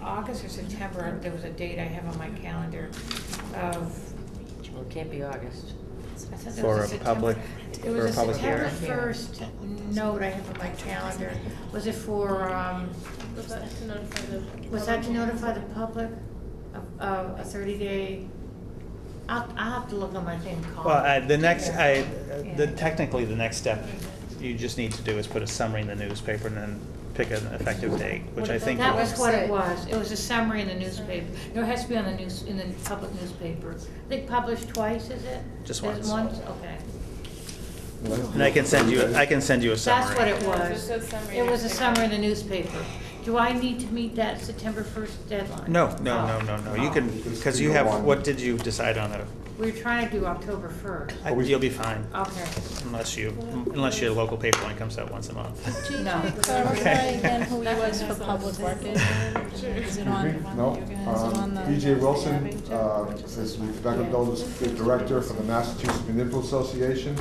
August or September. There was a date I have on my calendar of, Well, it can't be August. I thought there For was a September- public- It for was a a public September hearing. first note I have on my calendar. Was it for, Was that to notify the? was that to notify the public of a 30-day? I'll have to look on my thing. Well, the next, Yeah. technically, the next step you just need to do is put a summary in the newspaper and then pick an effective date, which I think. That will- was what it was. It was a summary in the newspaper. No, it has to be on the news, in the public newspaper. They publish twice, is it? Just Is it once. Once, okay. And I can send you a summary. That's what it Yeah, was. just a summary It was a newspaper. summary in the newspaper. Do I need to meet that September 1st deadline? No, you Oh. can, because you have, what did you decide on? We were trying to do October 1st. You'll be fine, Okay. unless your local paper only comes out once a month. No. Clarify again who he was for public works. Is it on, No. you guys, is it on the? BJ Wilson, Abington? is Rebecca Dole's the director for the Massachusetts Municipal Association,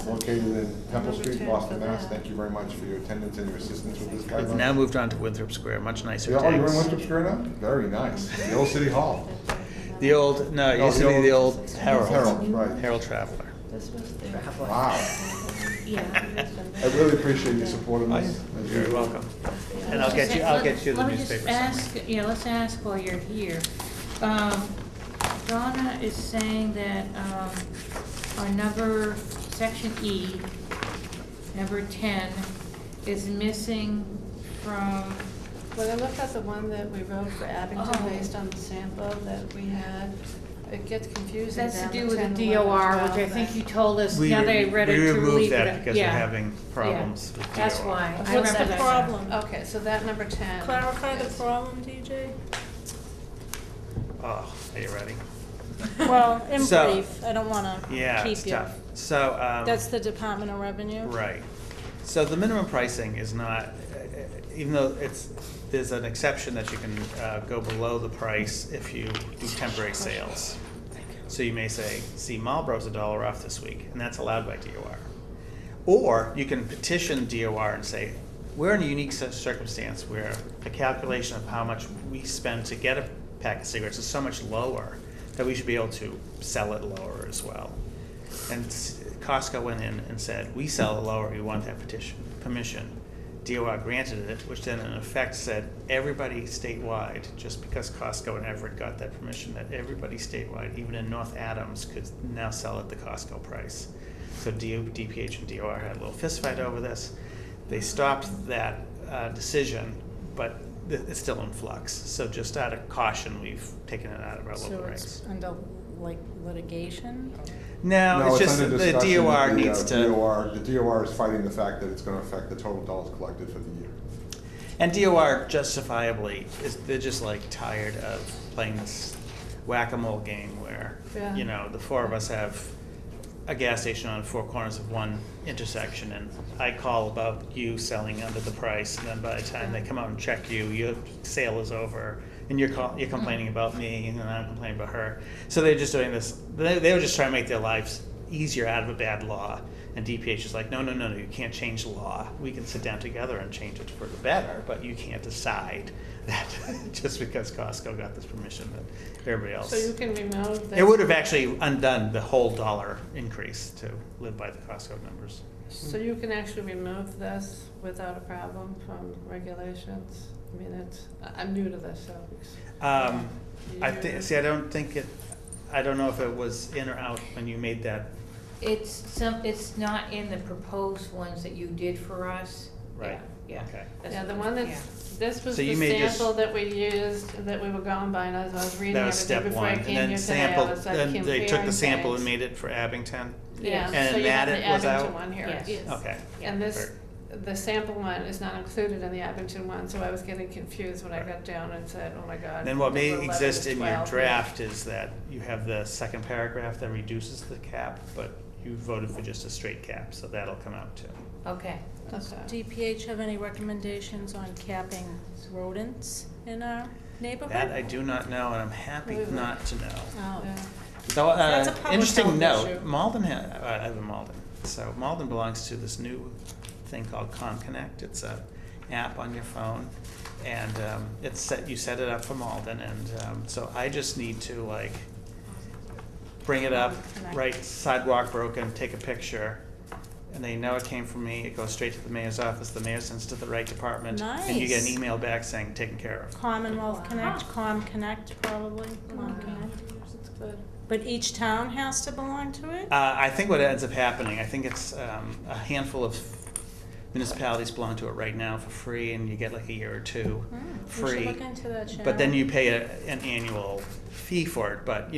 located in Temple Street, Boston, Mass. Thank you very much for your attendance and your assistance with this We've guideline. now moved on to Winthrop Square, much nicer Yeah, oh, you're in digs. Winthrop Square now? Very nice. The old City Hall. The old, no, it used to be the old Herald. Herald, right. Herald Traveler. Wow. Yeah. I really appreciate your support of this. You're very welcome. And I'll get you the newspaper Let me summary. just ask, yeah, let's ask while you're here. Donna is saying that, our section E, number 10, is missing from, When I look at the one that we wrote for Abington Oh. based on the sample that we had, it gets confusing that's to down do to with 10, the 11, DOR, 12, which I think then- you told us, We now that I read it, we to removed leave it. that because we're Yeah. having problems with That's DOR. why. I What's remember the that. problem? Okay, so that number 10. Clarify the is- problem, DJ? Oh, are you ready? Well, in So- brief, I don't wanna Yeah, keep it's you. tough. So, That's the Department of Revenue? right. So the minimum pricing is not, even though there's an exception that you can go below the price if you do temporary sales. So you may say, see, Marlboro's $1 off this week, and that's allowed by DOR. Or you can petition DOR and say, we're in a unique circumstance where the calculation of how much we spend to get a pack of cigarettes is so much lower that we should be able to sell it lower as well. And Costco went in and said, we sell it lower, we want that permission. DOR granted it, which then in effect said everybody statewide, just because Costco and Everett got that permission, that everybody statewide, even in North Adams, could now sell at the Costco price. So DPH and DOR had a little fist fight over this. They stopped that decision, but it's still in flux. So just out of caution, we've taken it out of our local So rates. it's under, like, litigation? No, it's just under the discussion. DOR needs to. The DOR is fighting the fact that it's gonna affect the total dollars collected for the year. And DOR justifiably they're just like tired of playing this whack-a-mole game where, Yeah. you know, the four of us have a gas station on 4 corners of one intersection, and I call about you selling under the price, and then by the time they come out and check you, your sale is over, and you're complaining about me, and I'm complaining about her. So they're just doing this, they were just trying to make their lives easier out of a bad law. And DPH is like, no, you can't change the law. We can sit down together and change it for the better, but you can't decide that just because Costco got this permission that everybody else. So you can remove this. It would have actually undone the whole dollar increase to live by the Costco numbers. So you can actually remove this without a problem from regulations? I mean, I'm new to this, so. I don't think I don't know if it was in or out when you made that. It's not in the proposed ones that you did for us. Right. Yeah. Okay. Yeah, the one this was So the you may just- sample that we used, that we were going by, and as I was reading That was everything step before one, I and came then here today, sample, I was like then they took the comparing sample and things. made it for Abington. Yeah, And so you have that the was Abington out? one here. Yes. Yes. Okay. And the sample one is not included in the Abington one, so I was getting confused when I got down and said, oh my God. Then what may we're 11 exist to in your 12 here. draft is that you have the second paragraph that reduces the cap, but you voted for just a straight cap, so that'll come out too. Okay. Does Okay. DPH have any recommendations on capping rodents in our neighborhood? That I do not know, and I'm happy not to know. Oh. Yeah. So, That's a public interesting health note, issue. Malden, I live in Malden, so Malden belongs to this new thing called ComConnect. It's an app on your phone, and you set it up for Malden, and so I just need to like bring it up, write sidewalk broken, take a picture, and they know it came from me. It goes straight to the mayor's office. The mayor sends it to the right department, and you get an Nice. email back saying taken care of. Commonwealth Connect, Connect probably, Connect. It's good. But each town has to belong to it? I think what ends up happening, I think it's a handful of municipalities belong to it right now for free, and you get like a year or two We free. should look into that, Sharon. But then you pay an annual fee for it. But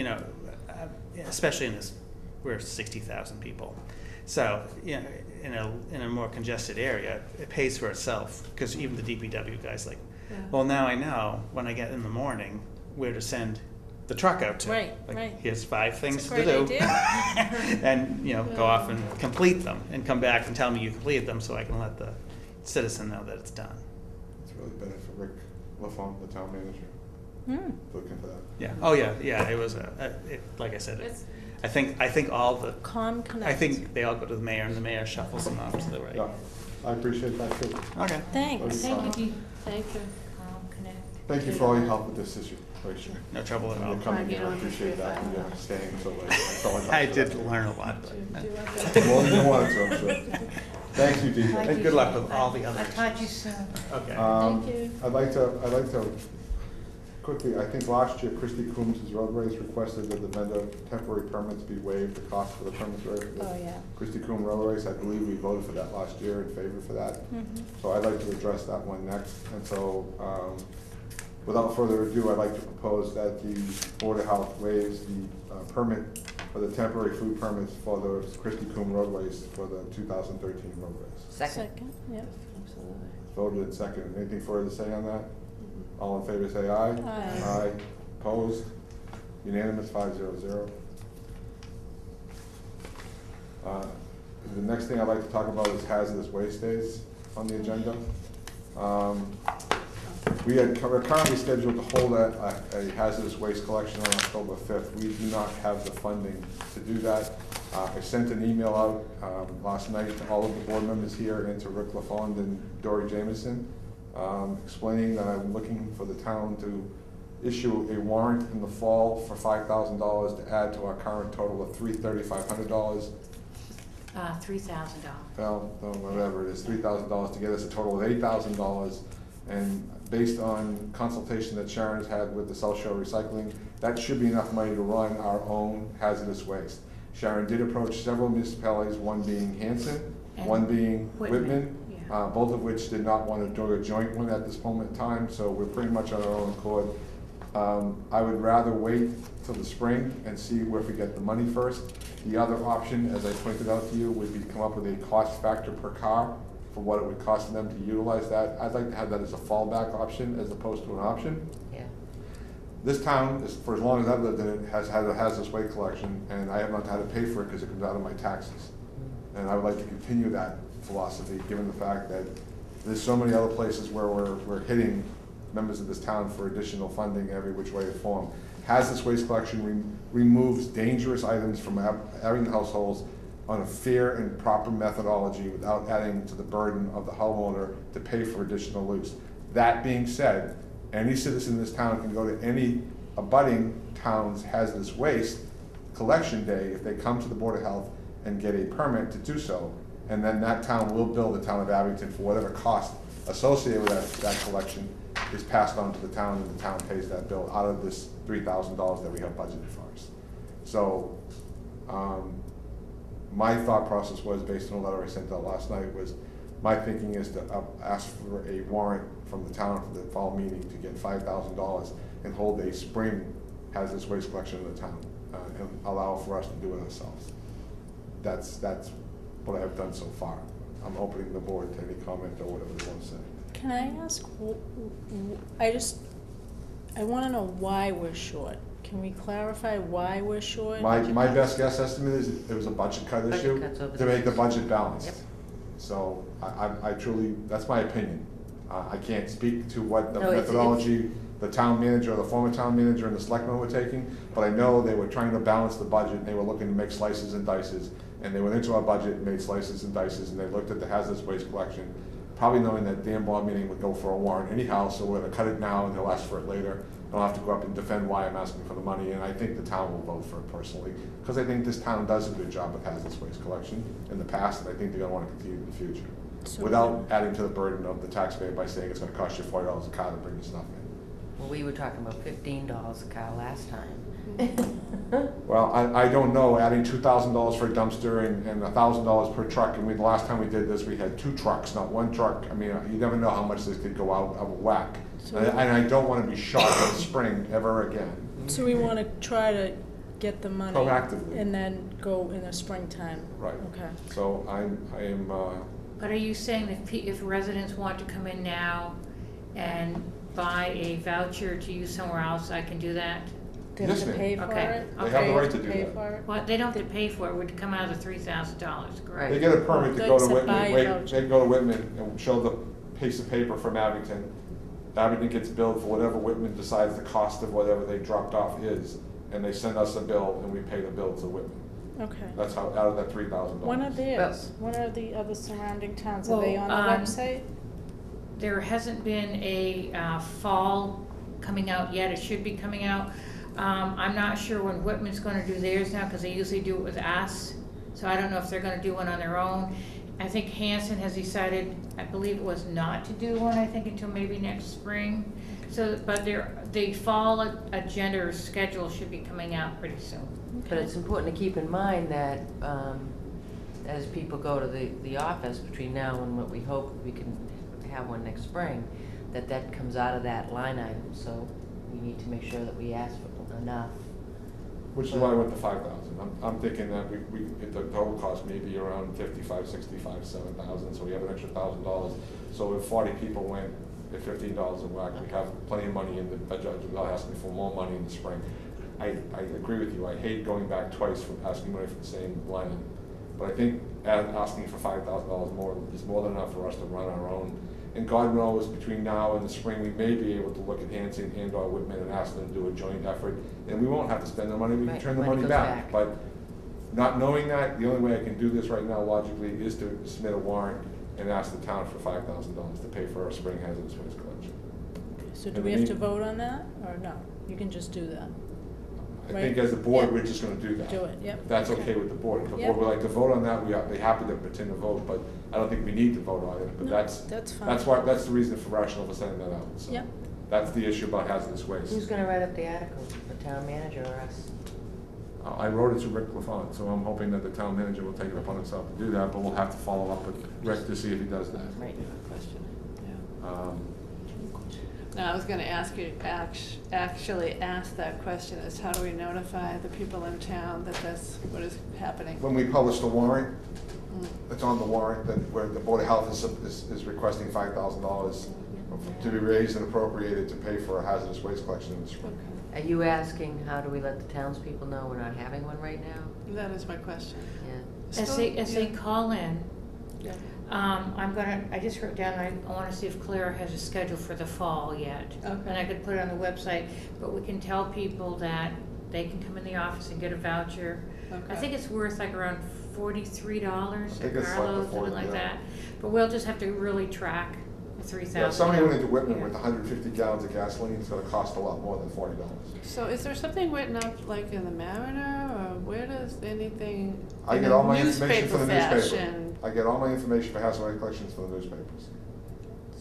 especially in this, we're 60,000 people, so in a more congested area, it pays for itself, because even the DPW guys like, well, now I know when I get in the morning where to send the truck out to. Right, Like, right. here's 5 things That's a to do. great idea. And, go off and complete them and come back and tell me you completed them so I can let the citizen know that it's done. It's really benefit Rick LaFont, the town manager, looking for that. Yeah. Oh, yeah. It was like I said, I think all the, Connect. I think they all go to the mayor and the mayor shuffles them off to the right. Yeah, I appreciate that too. Okay. Thanks. Thank you, Thank you. Connect. Thank you for all your help with this issue, very sure. No trouble at all. You're coming Thank you. here, I appreciate that, and you're staying so late. apologize I for did that. learn a lot, Do but, you want that? More than you wanted to, I'm sure. Thank you, Dee. and good luck with all the others. I'll talk to you soon. Okay. Thank you. I'd like to quickly, I think last year Christy Coombs' roadways requested that the vendor temporary permits be waived, the cost for the permits waived. Oh, yeah. Christy Coombs roadways, I believe we voted for that last year, in favor for that. So I'd like to address that one next. And so, without further ado, I'd like to propose that the Board of Health waives the permit for the temporary food permits for the Christy Coombs roadways for the 2013 roadways. Second. Yep. Voted and seconded. Anything further to say on that? All in favor say aye. Aye. Aye. Opposed? Unanimous, 5-0-0. The next thing I'd like to talk about is hazardous waste days on the agenda. We're currently scheduled to hold a hazardous waste collection on October 5th. We do not have the funding to do that. I sent an email out last night to all of the board members here and to Rick LaFond and Dory Jameson, explaining that I'm looking for the town to issue a warrant in the fall for $5,000 to add to our current total of $3,500. $3,000. Well, whatever it is, $3,000 to get us a total of $8,000. And based on consultation that Sharon's had with the South Shore Recycling, that should be enough money to run our own hazardous waste. Sharon did approach several municipalities, one being Hanson, And one being Whitman, Whitman, yeah. both of which did not want to do a joint one at this moment in time, so we're pretty much on our own accord. I would rather wait till the spring and see where we get the money first. The other option, as I pointed out to you, would be to come up with a cost factor per car for what it would cost them to utilize that. I'd like to have that as a fallback option as opposed to an option. Yeah. This town, for as long as I've lived in it, has had a hazardous waste collection, and I have not had to pay for it because it comes out of my taxes. And I would like to continue that philosophy, given the fact that there's so many other places where we're hitting members of this town for additional funding every which way or form. Hazardous waste collection removes dangerous items from Abington households on a fair and proper methodology without adding to the burden of the homeowner to pay for additional use. That being said, any citizen in this town can go to any abutting town's hazardous waste collection day if they come to the Board of Health and get a permit to do so. And then that town will bill the town of Abington for whatever cost associated with that collection is passed on to the town, and the town pays that bill out of this $3,000 that we have budgeted for us. So, my thought process was, based on a letter I sent out last night, was my thinking is to ask for a warrant from the town for the fall meeting to get $5,000 and hold a spring hazardous waste collection in the town, and allow for us to do it ourselves. That's what I've done so far. I'm opening the board to any comment or whatever they want to say. Can I ask, I wanna know why we're short. Can we clarify why we're short? My best guess estimate is it was a budget cut Budget issue cuts over to the make the years. budget balanced. Yep. So I truly, that's my opinion. I can't speak to what the No, it's- methodology the town manager or the former town manager and the selectmen were taking, but I know they were trying to balance the budget, and they were looking to make slices and dices, and they went into our budget and made slices and dices, and they looked at the hazardous waste collection, probably knowing that Dan board meeting would go for a warrant anyhow, so we're gonna cut it now and they'll ask for it later. I'll have to go up and defend why I'm asking for the money, and I think the town will vote for it personally, because I think this town does a good job with hazardous waste collection in the past, and I think they're gonna wanna continue in the future. So- Without adding to the burden of the taxpayer by saying it's gonna cost you $40 a car to bring your stuff in. Well, we were talking about $15 a car last time. Well, I don't know, adding $2,000 for a dumpster and $1,000 per truck, and the last time we did this, we had 2 trucks, not 1 truck. I mean, you never know how much this could go out of whack. So- And I don't wanna be shot in the spring ever again. So we wanna try to get the money. Proactively. And then go in the springtime. Right. Okay. So I am, But are you saying if residents want to come in now and buy a voucher to use somewhere else, I can do that? They have Yes, to ma'am. pay for Okay. it? They have the right to do Pay that. for it? Well, they don't have to pay for it, it would come out of the $3,000, correct? they get a permit to They go to said Whitman, buy a wait, voucher. they go to Whitman and show the piece of paper from Abington. Abington gets billed for whatever Whitman decides the cost of whatever they dropped off is, and they send us a bill and we pay the bill to Whitman. Okay. That's how, out of that $3,000. When are theirs? When are the other surrounding towns? Are Well, they on the website? There hasn't been a fall coming out yet, it should be coming out. I'm not sure when Whitman's gonna do theirs now, because they usually do it with us, so I don't know if they're gonna do one on their own. I think Hanson has decided, I believe it was not to do one, I think until maybe next spring. So, but the fall agenda or schedule should be coming out pretty soon. But it's important to keep in mind that, as people go to the office between now and what we hope we can have one next spring, that comes out of that line item, so we need to make sure that we ask for enough. Which is why I went to 5,000. I'm thinking that the total cost may be around 55, 65, 7,000, so we have an extra $1,000. So if 40 people went at $15 a whack, we have plenty of money in the budget without asking for more money in the spring. I agree with you, I hate going back twice for asking money for the same line item. But I think asking for $5,000 more is more than enough for us to run our own. And God knows, between now and the spring, we may be able to look at Hanson and or Whitman and ask them to do a joint effort. And we won't have to spend the money, we can Right, turn the money money goes back. back. But not knowing that, the only way I can do this right now logically is to submit a warrant and ask the town for $5,000 to pay for our spring hazardous waste collection. So do And we I have to mean- vote on that, or no? You can just do that? I Right. think as a board, Yeah. we're just gonna do that. Do it, yep. If that's okay with the board. If the Yep. board would like to vote on that, we're happy to pretend to vote, but I don't think we need to vote on it. But No, that's fine. that's the reason for rational for sending that out. So Yep. that's the issue about hazardous waste. Who's gonna write up the article, the town manager or us? I wrote it to Rick LaFont, so I'm hoping that the town manager will take it upon himself to do that, but we'll have to follow up with Rick to see if he does that. Right. Question, yeah. Um, No, I was gonna ask you, actually ask that question, is how do we notify the people in town that that's what is happening? When we publish the warrant, Mm. it's on the warrant that where the Board of Health is requesting $5,000 to be raised and appropriated to pay for a hazardous waste collection in the spring. Okay, Are you asking, how do we let the townspeople know we're not having one right now? that is my question. Yeah. As they call in, Yeah. I just wrote down, I wanna see if Clara has a schedule for the fall yet. Okay. And I could put it on the website, but we can tell people that they can come in the office and get a voucher. I Okay. think it's worth like around $43 I a think it's like the carload, something 40, like yeah. that. But we'll just have to really track $3,000. Somebody went into Whitman with 150 gallons of gasoline, it's gonna cost a lot more than $40. So is there something written up like in the Mariner, or where does anything? I in get a all my information newspaper from the newspaper. fashion? I get all my information for hazard collections from the newspapers.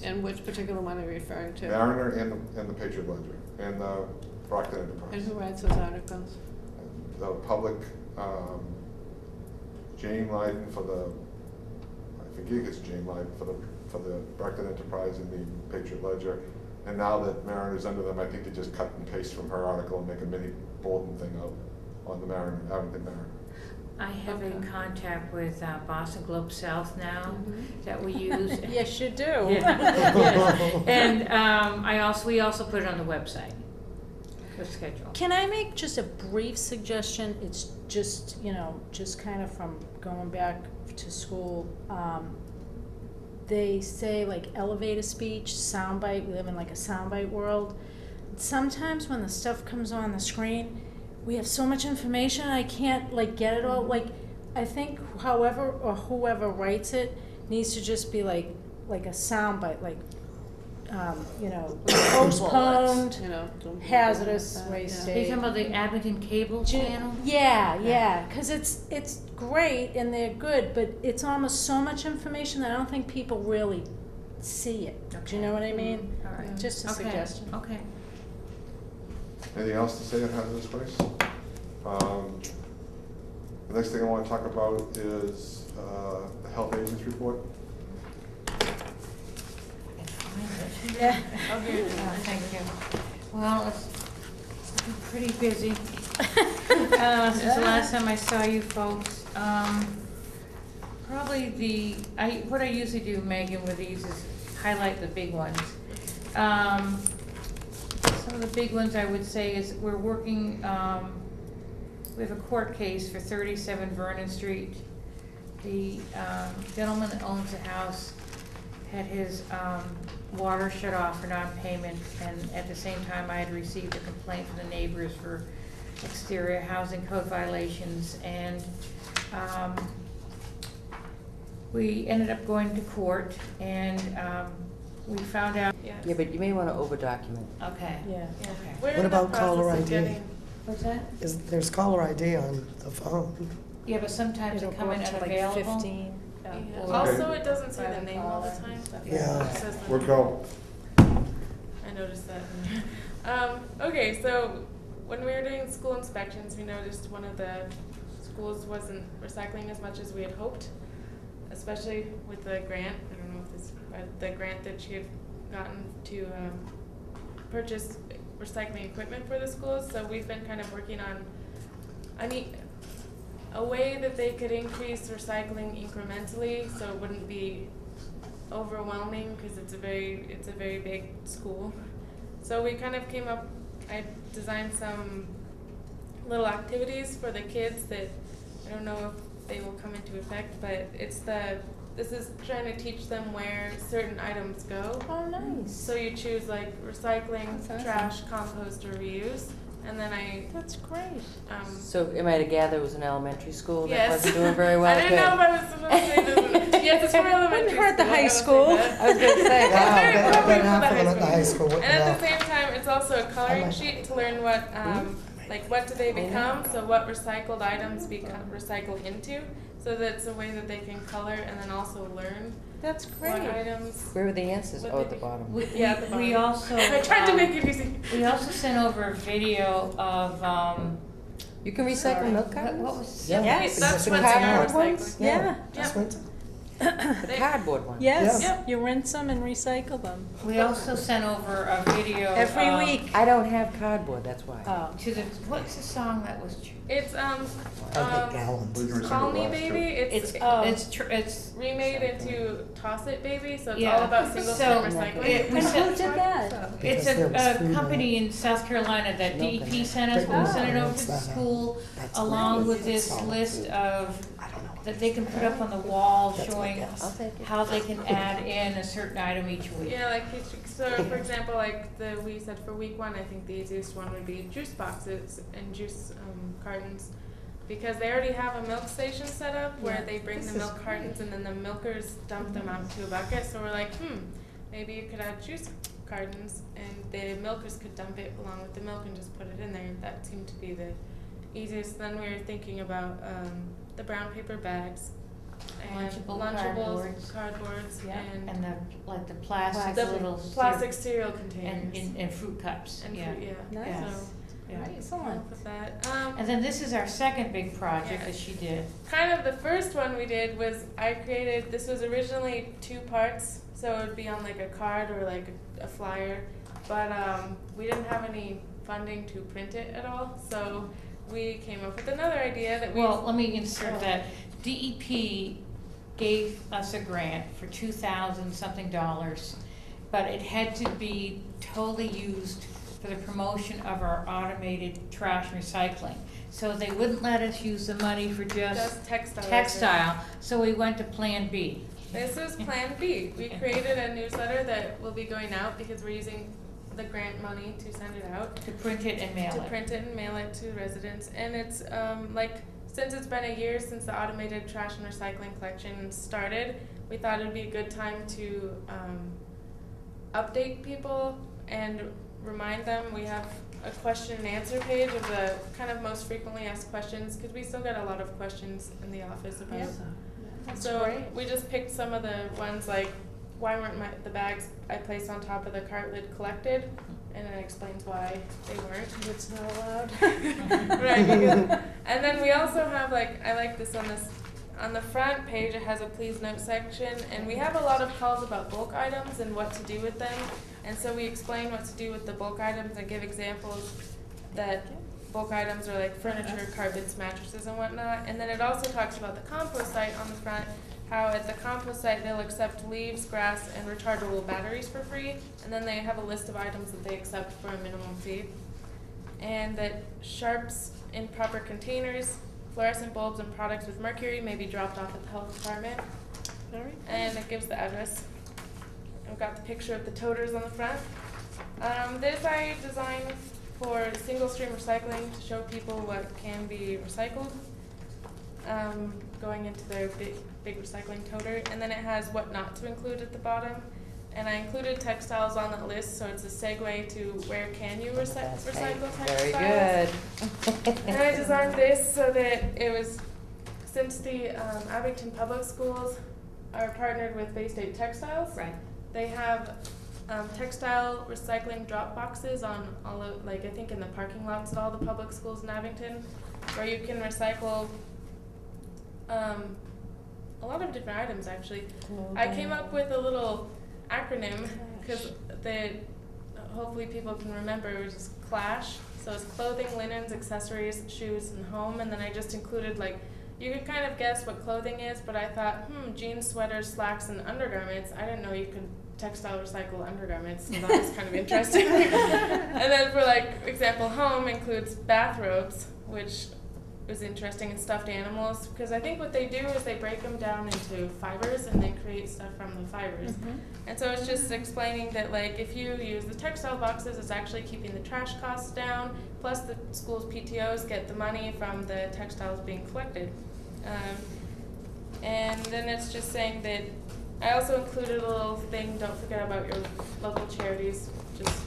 And which particular one are you referring to? Mariner and the Patriot Ledger, and the Brockton Enterprise. And who writes those articles? The public, Jane Lyden for the, I forget it's Jane Lyden for the Brockton Enterprise and the Patriot Ledger. And now that Mariner's under them, I think they just cut and paste from her article and make a mini bulletin thing out on the Mariner, Abington Mariner. I have a contact with Boston Globe South now Mhm. that we use. Yes, you do. Yeah. Yes. And we also put it on the website, the schedule. Can I make just a brief suggestion? It's just, just kind of from going back to school. They say like elevator speech, soundbite, we live in like a soundbite world. Sometimes when the stuff comes on the screen, we have so much information, I can't like get it all. Like, I think however or whoever writes it needs to just be like a soundbite, like, postponed, hazardous waste Are you day. talking about the Abington cable channel? Yeah, because it's great and they're good, but it's almost so much information that I don't think people really see it. Do you know what I mean? All right. Just a Okay. suggestion. Okay. Anything else to say on hazardous waste? The next thing I want to talk about is the health agents report. Yeah. Okay. Thank you. Well, it's been pretty busy since the last time I saw you folks. Probably what I usually do, Megan, with these is highlight the big ones. Some of the big ones I would say is we're working, we have a court case for 37 Vernon Street. The gentleman that owns the house had his water shut off for non-payment, and at the same time I had received a complaint from the neighbors for exterior housing code violations, and we ended up going to court, and we found out. Yes. Yeah, but you may want to over-document. Okay. Yeah. Yeah. Okay. We're in What the about caller process of ID? getting- What's that? There's caller ID on the phone. Yeah, but sometimes It'll they come go in up to like unavailable. 15. Yeah. Or- Also, it doesn't say the name all the time. Yeah. It says the We'll name. go. I noticed that. Okay, so when we were doing school inspections, we noticed one of the schools wasn't recycling as much as we had hoped, especially with the grant. I don't know if this, the grant that she had gotten to purchase recycling equipment for the schools. So we've been kind of working on, a way that they could increase recycling incrementally, so it wouldn't be overwhelming, because it's a very big school. So we kind of I designed some little activities for the kids that I don't know if they will come into effect, but this is trying to teach them where certain items go. Oh, nice. So you choose like recycling, That's awesome. trash, compost, or reuse, and then That's great. So am I to gather it was an elementary school that Yes. wasn't doing very well? I didn't know if I was supposed to say this. Yes, it's for elementary Wouldn't hurt the school, high I will say school. that. I was gonna say, Ah, It's very that appropriate for happened the at the high school. And at the same time, it's also a coloring sheet to learn what, what do they become, so what recycled items become recycled into. So that's a way that they can color and then also learn That's what great. items. where were the answers? What Oh, they at the do. bottom. Yeah, at the We bottom. also. I tried to make it easy. We also sent over a video of, You can recycle milk what cartons? was? Yeah. Yes. That's the what's cardboard in our ones? recycling. Yeah. Just Yep. went to- The cardboard one. Yes, Yeah. you rinse them and recycle them. We also sent over a video. Every of- week. I don't have cardboard, that's why. Oh. To the, what's the song that was? It's I get gallons. We can Call recycle Me glass, too. Baby. It's It's remade into Toss It Baby, so it's Yeah. all about single So, stream recycling. it- we And who sent- did that? It's Because there was a food in company it. in South Carolina that Milk in DEP it. sent us, we sent it over to That's the that, school, that's along great. with this Solid list food. of, I don't know. that they can put up on the wall That's my showing guess. I'll take it. how they can add in a certain item each week. Yeah, so for example, we said for week 1, I think the easiest one would be juice boxes and juice cartons, because they already have a milk station set up where Yeah. they bring This the is milk cartons and then the milkers dump them out into a bucket. So we're like, maybe you could add juice cartons and the milkers could dump it along with the milk and just put it in there. That seemed to be the easiest. Then we were thinking about the brown paper bags and Lunchables, cardboards, And the, like the plastic the little. plastic cereal containers. And fruit cups, and yeah. fruit, yeah. Nice. So, Yeah. Excellent. with that. And then this is our second big project Yeah. that she did. Kind of the first one we did was I created, this was originally 2 parts, so it would be on like a card or like a flyer, but we didn't have any funding to print it at all, so we came up with another idea that we. Well, let me insert that. DEP gave us a grant for $2,000 something, but it had to be totally used for the promotion of our automated trash recycling. So they wouldn't let us use the money for just textile. So we went to Plan B. This is Plan B. We created a newsletter that will be going out because we're using the grant money to send it out. To print it and mail it. To print it and mail it to residents. And it's since it's been a year since the automated trash and recycling collection started, we thought it'd be a good time to update people and remind them. We have a question and answer page of the kind of most frequently asked questions, because we still get a lot of questions in the office about so we just picked some of the ones like, why weren't the bags I placed on top of the cart lid collected? And it explains why they weren't. It's not allowed. Right, because, and then we also have I like this on the front page, it has a please note section, and we have a lot of calls about bulk items and what to do with them. And so we explain what to do with the bulk items and give examples that bulk items are like furniture, carpets, mattresses, and whatnot. And then it also talks about the compost site on the front, how at the compost site they'll accept leaves, grass, and rechargeable batteries for free. And then they have a list of items that they accept for a minimum fee. And that sharps in proper containers, fluorescent bulbs, and products with mercury may be dropped off at the health department. And it gives the address. I've got the picture of the toters on the front. This I designed for single stream recycling to show people what can be recycled going into their big recycling toter. And then it has what not to include at the bottom. And I included textiles on that list, so it's a segue to where can you recycle textiles. Very good. And I designed this so that it was, since the Abington Public Schools are partnered with Bay State Textiles. Right. They have textile recycling drop boxes on all of, I think in the parking lots at all the public schools in Abington, where you can recycle a lot of different items actually. I came up with a little acronym because hopefully people can remember, it was just CLASH. So it's clothing, linens, accessories, shoes, and home. And then I just included you could kind of guess what clothing is, but I thought, jeans, sweaters, slacks, and undergarments. I didn't know you could textile recycle undergarments, so that was kind of interesting. And then for example, home includes bathrobes, which was interesting, and stuffed animals, because I think what they do is they break them down into fibers and they create stuff from the fibers. And so it's just explaining that if you use the textile boxes, it's actually keeping the trash costs down, plus the school's PTOs get the money from the textiles being collected. And then it's just saying that I also included a little thing, don't forget about your local charities, just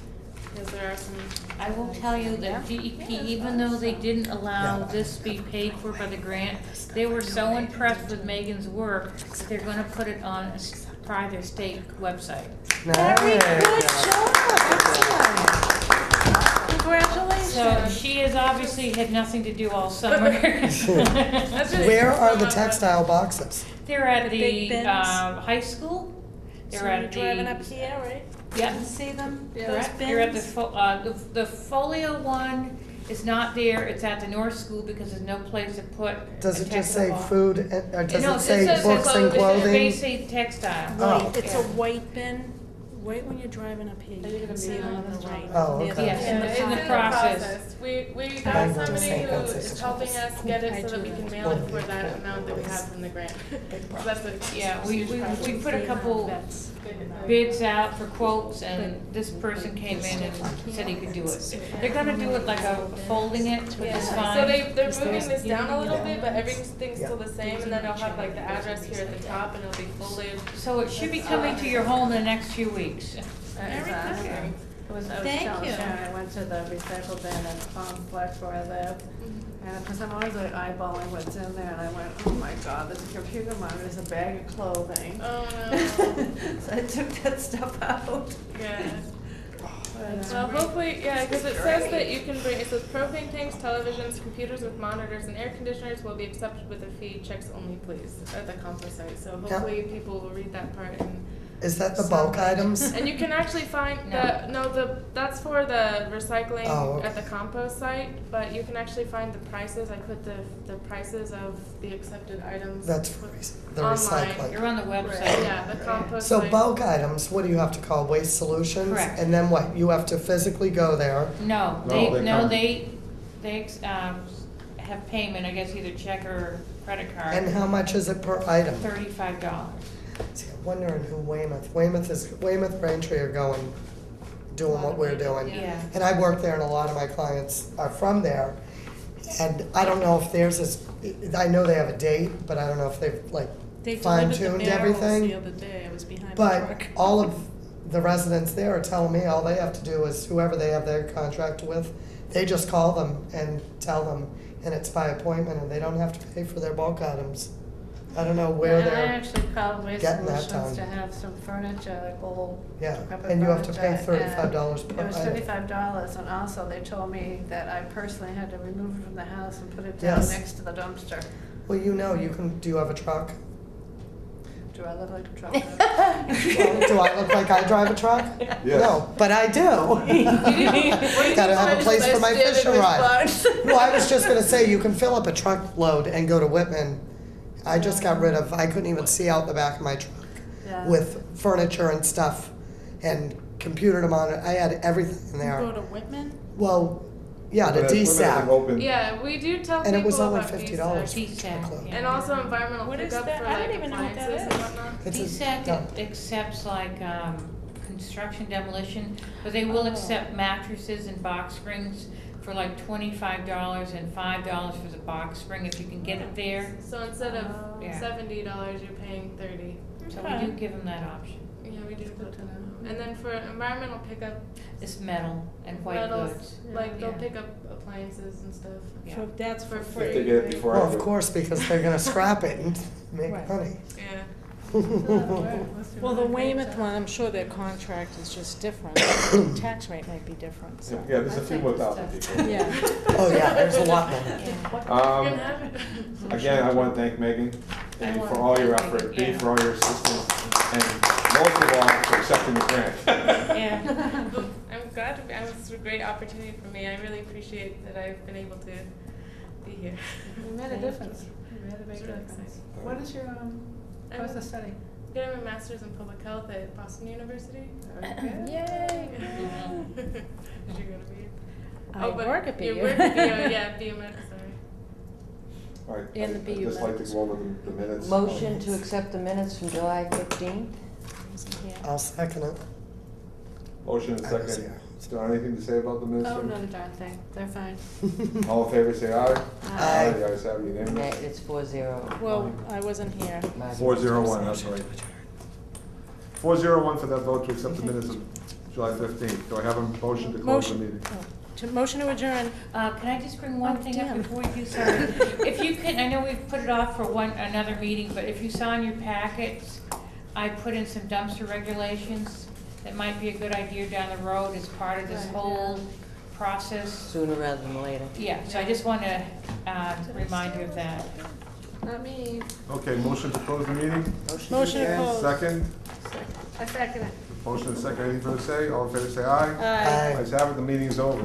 because there are some. I will tell you that DEP, even though they didn't allow this to be paid for by the grant, they were so impressed with Megan's work that they're gonna put it on a private state website. Very good job. Excellent. Congratulations. So she has obviously had nothing to do all summer. Where are the textile boxes? They're at The big the bins? High school. They're So at you're the. driving up here, right? Yeah. And see them? Those Correct. bins? You're at the folio one is not there. It's at the North School because there's no place to put. Does a it just say textile. food, or does No, it say says books and It says clothing? basic textile. Oh. It's a Yeah. white bin, right when you're driving up here, you can see them on the right. Oh, Near okay. Yes, Yeah, it's in the process. We I got will just somebody say who that's is a- helping us get it so that we can mail it for that amount that we have from the grant. So that's a Yeah, we huge process. put a couple bids out for quotes, and this person came in and said he could do it. They're gonna do it folding it, which Yeah, is so fine. they're moving this down a little bit, but everything's still the same, and then they'll have the address here at the top, and it'll be folded. So it should be coming to your home in the next few weeks. weeks. Exactly. I was Thank telling you. Sharon, I went to the recycle bin at Flex where I live. And because I'm always like eyeballing what's in there, and I went, oh my God, there's a computer monitor, there's a bag of clothing. Oh no. So I took that stuff out. Yeah. But, Well, hopefully, yeah, because it says that you can bring, it says propane tanks, televisions, computers with monitors, and air conditioners will be accepted with a fee. Checks only, please, at the compost site. So hopefully people will read that part and. Is that the bulk items? And you can actually find that's for the recycling Oh, okay. at the compost site, but you can actually find the prices. I put the prices of the accepted items. That's for the Online. recycling. You're on the website. Yeah, the compost So site. bulk items, what do you have to call, Waste Solutions? Correct. And then what, you have to physically go there? No, they have payment, I guess either check or credit card. And how much is it per item? $35. See, I'm wondering who Weymouth, Braintree are doing what we're doing. Yeah. And I work there and a lot of my clients are from there. And I don't know if theirs is, I know they have a date, but I don't know if they've like fine-tuned everything. The other day, I was behind the But truck. all of the residents there are telling me all they have to do is whoever they have their contract with, they just call them and tell them, and it's by appointment, and they don't have to pay for their bulk items. I don't know where And I they're, actually called Waste getting that Solutions to done. have some furniture, like old yeah, decrepit and you have to pay furniture, and $35 per It was item. $35, and also they told me that I personally had to remove it from the house and put it down Yes. next to the dumpster. Well, you know, do you have a truck? Do I look like a truck? Well, do I look like I drive a truck? Yes. No, but I do. Gotta have a place for my fishing rod. Well, I was just gonna say, you can fill up a truckload and go to Whitman. I just got rid of, I couldn't even see out the back of my truck Yeah. with furniture and stuff and computer to monitor. I had everything in Go there. to Whitman? Well, yeah, the Women hasn't DSAP. opened. Yeah, we do tell And it was people only about $50 DSAC. for a truckload. And also environmental What is pickup that? for I don't like even know what that appliances and is. whatnot. It's a DSAC dump. accepts like, construction demolition, but they will accept mattresses and box springs for like $25 and $5 for the box spring if you can get it there. So instead of Yeah. $70, you're paying $30. So we do give them that option. Yeah, we do good to know. And then for environmental pickup, It's metal and white metals, goods. like they'll Yeah. pick up appliances and stuff. Yeah. So that's for For If free. they get it before Well, I of do. course, because they're gonna scrap it and make Right. money. Yeah. Well, the Weymouth one, I'm sure their contract is just different. The tax rate might be different, so. Yeah, there's a few more thousand people. Yeah. Oh, yeah, there's a lot more. You're gonna have it. Again, I want to thank Megan, A, for all your effort, B, Yeah. for all your assistance, and most of all, for accepting the grant. Yeah. I'm glad to be, it was a great opportunity for me. I really appreciate that I've been able to be here. You made a difference. You made a big It's really difference. exciting. What is your, what's the study? Getting my master's in public health at Boston University. Yay! Did you go to BU? I work at You BU. work at BU, yeah, BU Med, sorry. All right, And the I'd BU just like to minutes. go over the minutes. Motion to accept the minutes from July 15th? I'll second it. Motion and I was second. here. Is there anything to say about the minutes? Oh, Jim? not a darn thing. They're fine. All in favor, say aye. Aye. The ayes have it, unanimous. It's 4-0. Well, I wasn't here. 401, that's right. 401 for that vote to accept the minutes of July 15th. Do I have a motion to close the meeting? Motion to adjourn. Can I just bring one Oh, thing up damn. before we do, sorry? If you can, I know we've put it off for another meeting, but if you saw in your packets, I put in some dumpster regulations that might be a good idea down the road as part of this whole process. Sooner rather than later. Yeah, so I just want to remind you of that. Not me. Okay, motion to close the meeting? Motion to adjourn. close. Second? I second it. Motion and second. Anything further to say? All in favor, say aye. Aye. Aye. Ayes have it, the meeting is over.